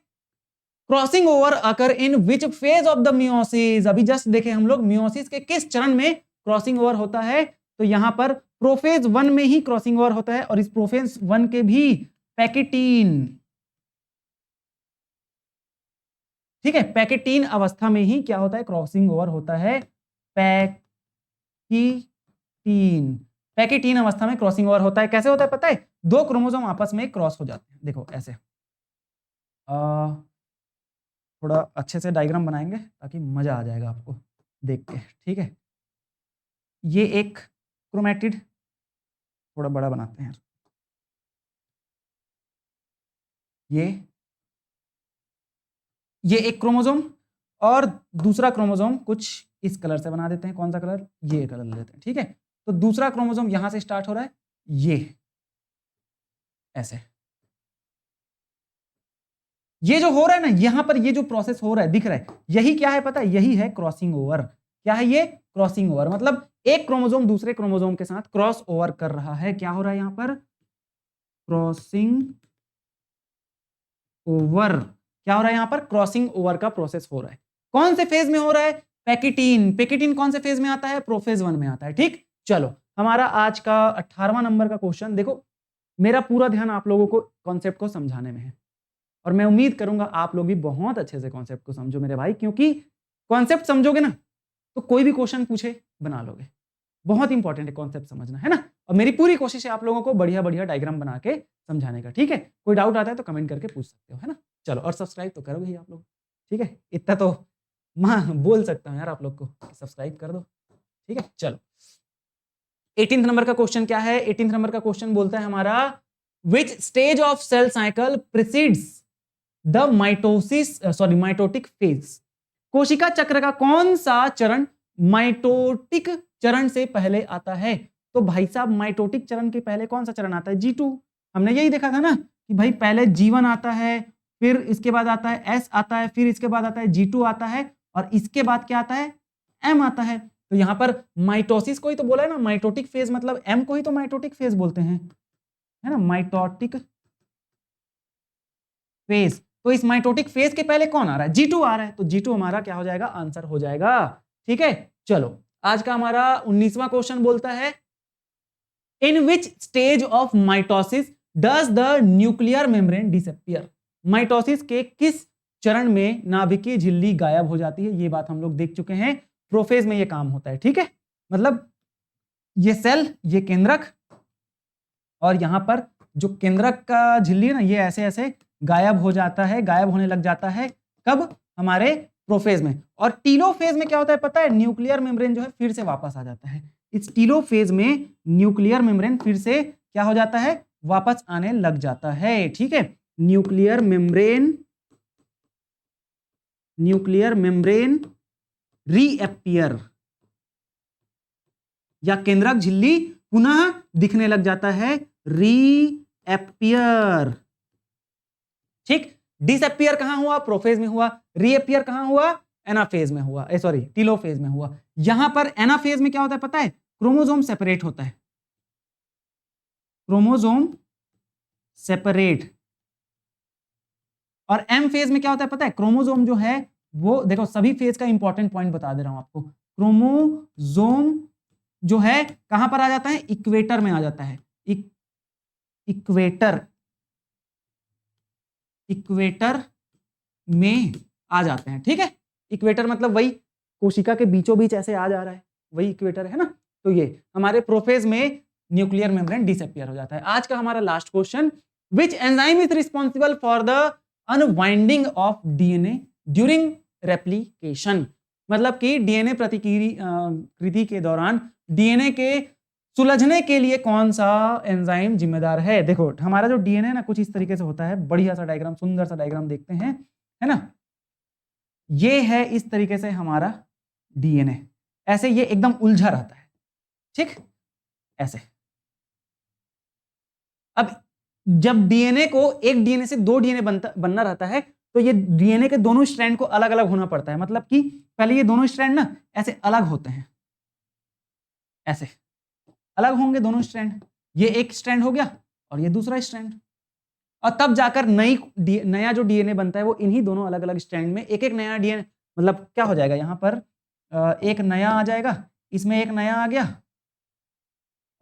Crossing over occur in which phase of the meiosis. अभी जस्ट देखे हम लोग मियोसिस के किस चरण में क्रॉसिंग ओवर होता है, तो यहां पर प्रोफेज 1 में ही क्रॉसिंग ओवर होता है। और इस प्रोफेज 1 के भी पैकेटीन, ठीक है, पैकेटीन अवस्था में ही क्या होता है, क्रॉसिंग ओवर होता है। पैकेटीन अवस्था में क्रॉसिंग ओवर होता है। कैसे होता है पता है, 2 क्रोमोसोम आपस में क्रॉस हो जाते हैं। देखो ऐसे, थोड़ा अच्छे से डायग्राम बनाएंगे ताकि मजा आ जाएगा आपको देख के। ठीक है, ये एक क्रोमेटिड, थोड़ा बड़ा बनाते हैं, ये एक क्रोमोसोम और दूसरा क्रोमोसोम कुछ इस कलर से बना देते हैं। कौन सा कलर, ये कलर ले लेते हैं। ठीक है, तो दूसरा क्रोमोसोम यहां से स्टार्ट हो रहा है, ये ऐसे, ये जो हो रहा है ना यहां पर, ये जो प्रोसेस हो रहा है दिख रहा है, यही क्या है पता है, यही है क्रॉसिंग ओवर। क्या है ये, क्रॉसिंग ओवर। मतलब एक क्रोमोसोम दूसरे क्रोमोसोम के साथ क्रॉस ओवर कर रहा है। क्या हो रहा है यहां पर, क्रॉसिंग ओवर। क्या हो रहा है यहां पर, क्रॉसिंग ओवर का प्रोसेस हो रहा है। कौन से फेज में हो रहा है, पैकेटीन। पैकेटीन कौन से फेज में आता है, प्रोफेज 1 में आता है। ठीक, चलो हमारा आज का 18वां नंबर का क्वेश्चन देखो। मेरा पूरा ध्यान आप लोगों को कॉन्सेप्ट को समझाने में है, और मैं उम्मीद करूंगा आप लोग भी बहुत अच्छे से कॉन्सेप्ट को समझो मेरे भाई, क्योंकि कॉन्सेप्ट समझोगे ना तो कोई भी क्वेश्चन पूछे बना लोगे। बहुत इंपॉर्टेंट है कॉन्सेप्ट समझना, है ना। और मेरी पूरी कोशिश है आप लोगों को बढ़िया बढ़िया डायग्राम बना के समझाने का। ठीक है, कोई डाउट आता है तो कमेंट करके पूछ सकते हो, है ना। चलो, और सब्सक्राइब तो करोगे ही आप लोग। ठीक है, इतना तो मैं बोल सकता हूँ यार आप लोग को, सब्सक्राइब कर दो। ठीक है, चलो 18 नंबर का क्वेश्चन क्या है। 18 नंबर का क्वेश्चन बोलता है हमारा, which stage of cell cycle precedes the mitotic phase. कोशिका चक्र का कौन सा चरण माइटोटिक चरण से पहले आता है। तो भाई साहब, माइटोटिक चरण के पहले कौन सा चरण आता है, G2। हमने यही देखा था ना कि भाई पहले G1 आता है, फिर इसके बाद आता है S आता है, फिर इसके बाद आता है G2 आता है, और इसके बाद क्या आता है, M आता है। तो यहां पर माइटोसिस को ही तो बोला है ना, माइटोटिक फेज, मतलब M को ही तो माइटोटिक फेज बोलते हैं, है ना, माइटोटिक फेज। तो इस माइटोटिक फेज के पहले कौन आ रहा है, G2 आ रहा है। तो G2 हमारा क्या हो जाएगा, आंसर हो जाएगा। ठीक है, चलो आज का हमारा 19वां क्वेश्चन बोलता है, in which stage of mitosis does the nuclear membrane disappear? Mitosis के किस चरण में नाभिकीय झिल्ली गायब हो जाती है? ये बात हम लोग देख चुके हैं, प्रोफेज में ये काम होता है। ठीक है, मतलब ये सेल, ये केंद्रक, और यहां पर जो केंद्रक का झिल्ली है ना, ये ऐसे ऐसे गायब हो जाता है, गायब होने लग जाता है। कब? हमारे प्रोफेज में। और टीलोफेज में क्या होता है पता है? न्यूक्लियर मेम्ब्रेन जो है फिर से वापस आ जाता है। इस टीलोफेज में न्यूक्लियर मेम्ब्रेन फिर से क्या हो जाता है? वापस आने लग जाता है। ठीक है, न्यूक्लियर मेम्ब्रेन रीअपियर, या केंद्रक झिल्ली पुनः दिखने लग जाता है, रीअपियर। ठीक, डिसअपियर कहां हुआ? प्रोफेज में हुआ। रीअपियर कहां हुआ? एनाफेज में हुआ, सॉरी टीलोफेज में हुआ। यहां पर एनाफेज में क्या होता है पता है? क्रोमोसोम सेपरेट होता है, क्रोमोसोम सेपरेट। और एम फेज में क्या होता है पता है? क्रोमोसोम जो है वो, देखो सभी फेज का इंपॉर्टेंट पॉइंट बता दे रहा हूं आपको। क्रोमोसोम जो है कहां पर आ जाता है? इक्वेटर में आ जाता है। इक्वेटर में आ जाते हैं। ठीक है, इक्वेटर मतलब वही कोशिका के बीचों बीच ऐसे आ जा रहा है, वही इक्वेटर है ना। तो ये हमारे प्रोफेज में न्यूक्लियर मेम्ब्रेन डिसअपियर हो जाता है। आज का हमारा last question, which enzyme is responsible for the unwinding of DNA during replication? मतलब कि डीएनए प्रतिकृति के दौरान डीएनए के सुलझने के लिए कौन सा एंजाइम जिम्मेदार है? देखो हमारा जो डीएनए ना कुछ इस तरीके से होता है, बढ़िया सा डायग्राम, सुंदर सा डायग्राम देखते हैं, है ना। ये है इस तरीके से हमारा डीएनए, ऐसे ये एकदम उलझा रहता है। ठीक, ऐसे। अब जब डीएनए को एक डीएनए से दो डीएनए बनना रहता है, तो ये डीएनए के दोनों स्ट्रैंड को अलग अलग होना पड़ता है। मतलब कि पहले ये दोनों स्ट्रैंड ना ऐसे अलग होते हैं, ऐसे अलग होंगे दोनों स्ट्रैंड। ये एक स्ट्रैंड हो गया और ये दूसरा स्ट्रैंड, और तब जाकर नया जो डीएनए बनता है वो इन्हीं दोनों अलग अलग स्ट्रैंड में एक एक नया डीएनए, मतलब क्या हो जाएगा यहां पर एक नया आ जाएगा, इसमें एक नया आ गया,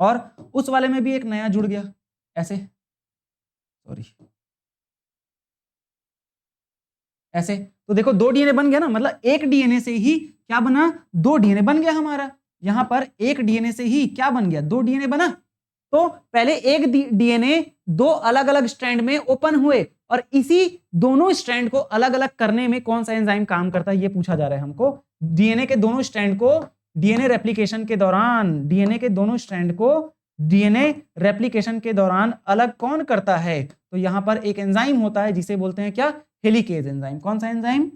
और उस वाले में भी एक नया जुड़ गया, ऐसे, सॉरी, ऐसे। तो देखो दो डीएनए बन गया ना, मतलब एक डीएनए से ही क्या बना? दो डीएनए बन गया हमारा। यहां पर एक डीएनए से ही क्या बन गया? दो डीएनए बना। तो पहले एक डीएनए दो अलग अलग स्ट्रैंड में ओपन हुए, और इसी दोनों स्ट्रैंड को अलग अलग करने में कौन सा एंजाइम काम करता है, ये पूछा जा रहा है हमको। डीएनए के दोनों स्ट्रैंड को डीएनए रेप्लिकेशन के दौरान, डीएनए के दोनों स्ट्रैंड को डीएनए रेप्लिकेशन के दौरान अलग कौन करता है? तो यहां पर एक एंजाइम होता है जिसे बोलते हैं क्या? Helicase enzyme. कौन सा एंजाइम?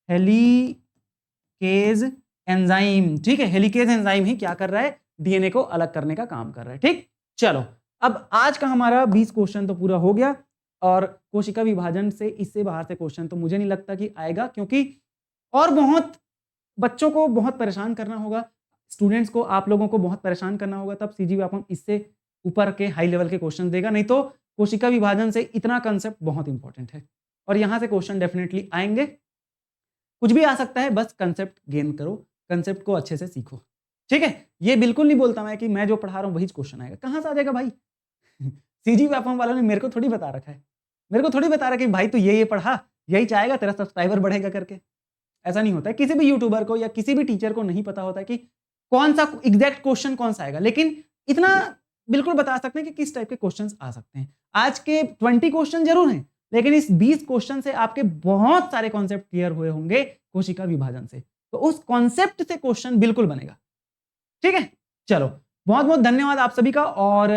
Helicase enzyme. ठीक है, हेलिकेज एंजाइम ही क्या कर रहा है? डीएनए को अलग करने का काम कर रहा है। ठीक, चलो अब आज का हमारा 20 क्वेश्चन तो पूरा हो गया, और कोशिका विभाजन से इससे बाहर से क्वेश्चन तो मुझे नहीं लगता कि आएगा, क्योंकि और बहुत बच्चों को बहुत परेशान करना होगा, स्टूडेंट्स को, आप लोगों को बहुत परेशान करना होगा, तब सीजी व्यापम इससे ऊपर के हाई लेवल के क्वेश्चन देगा। नहीं तो कोशिका विभाजन से इतना कंसेप्ट बहुत इंपॉर्टेंट है, और यहां से क्वेश्चन डेफिनेटली आएंगे। कुछ भी आ सकता है, बस कंसेप्ट गेन करो, कंसेप्ट को अच्छे से सीखो। ठीक है, ये बिल्कुल नहीं बोलता मैं कि मैं जो पढ़ा रहा हूं वही क्वेश्चन आएगा, कहां से आ जाएगा भाई? सीजी व्यापम वालों ने मेरे को थोड़ी बता रखा है, मेरे को थोड़ी बता रहा कि भाई तू ये पढ़ा, यही चाहेगा तेरा सब्सक्राइबर बढ़ेगा करके। ऐसा नहीं होता है। किसी भी यूट्यूबर को या किसी भी टीचर को नहीं पता होता है कि कौन सा एग्जैक्ट क्वेश्चन कौन सा आएगा, लेकिन इतना बिल्कुल बता सकते हैं कि किस टाइप के क्वेश्चंस आ सकते हैं। आज के 20 क्वेश्चन जरूर हैं, लेकिन इस 20 क्वेश्चन से आपके बहुत सारे कॉन्सेप्ट क्लियर हुए होंगे कोशिका विभाजन से, तो उस कॉन्सेप्ट से क्वेश्चन बिल्कुल बनेगा। ठीक है, चलो बहुत बहुत धन्यवाद आप सभी का। और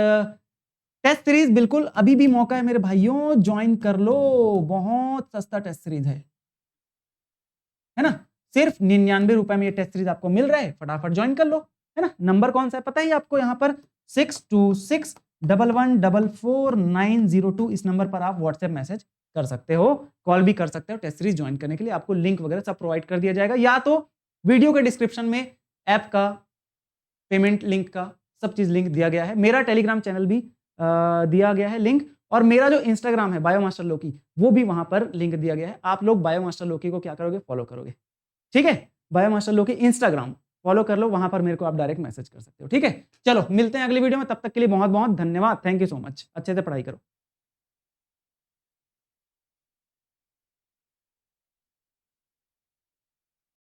टेस्ट सीरीज बिल्कुल अभी भी मौका है मेरे भाइयों, ज्वाइन कर लो, बहुत सस्ता टेस्ट सीरीज है ना। सिर्फ 99 रुपए में ये टेस्ट सीरीज आपको मिल रहा है, फटाफट ज्वाइन कर लो, है ना। नंबर कौन सा है पता ही आपको, यहाँ पर 6261144902, इस नंबर पर आप व्हाट्सएप मैसेज कर सकते हो, कॉल भी कर सकते हो। टेस्ट सीरीज ज्वाइन करने के लिए आपको लिंक वगैरह सब प्रोवाइड कर दिया जाएगा, या तो वीडियो के डिस्क्रिप्शन में ऐप का, पेमेंट लिंक का, सब चीज लिंक दिया गया है। मेरा टेलीग्राम चैनल भी दिया गया है लिंक, और मेरा जो इंस्टाग्राम है बायोमास्टर लोकी, वो भी वहां पर लिंक दिया गया है। आप लोग बायोमास्टर लोकी को क्या करोगे? फॉलो करोगे। ठीक है, बायोमास्टर लोकी इंस्टाग्राम फॉलो कर लो, वहां पर मेरे को आप डायरेक्ट मैसेज कर सकते हो। ठीक है, चलो मिलते हैं अगली वीडियो में, तब तक के लिए बहुत बहुत धन्यवाद। Thank you so much. अच्छे से पढ़ाई करो।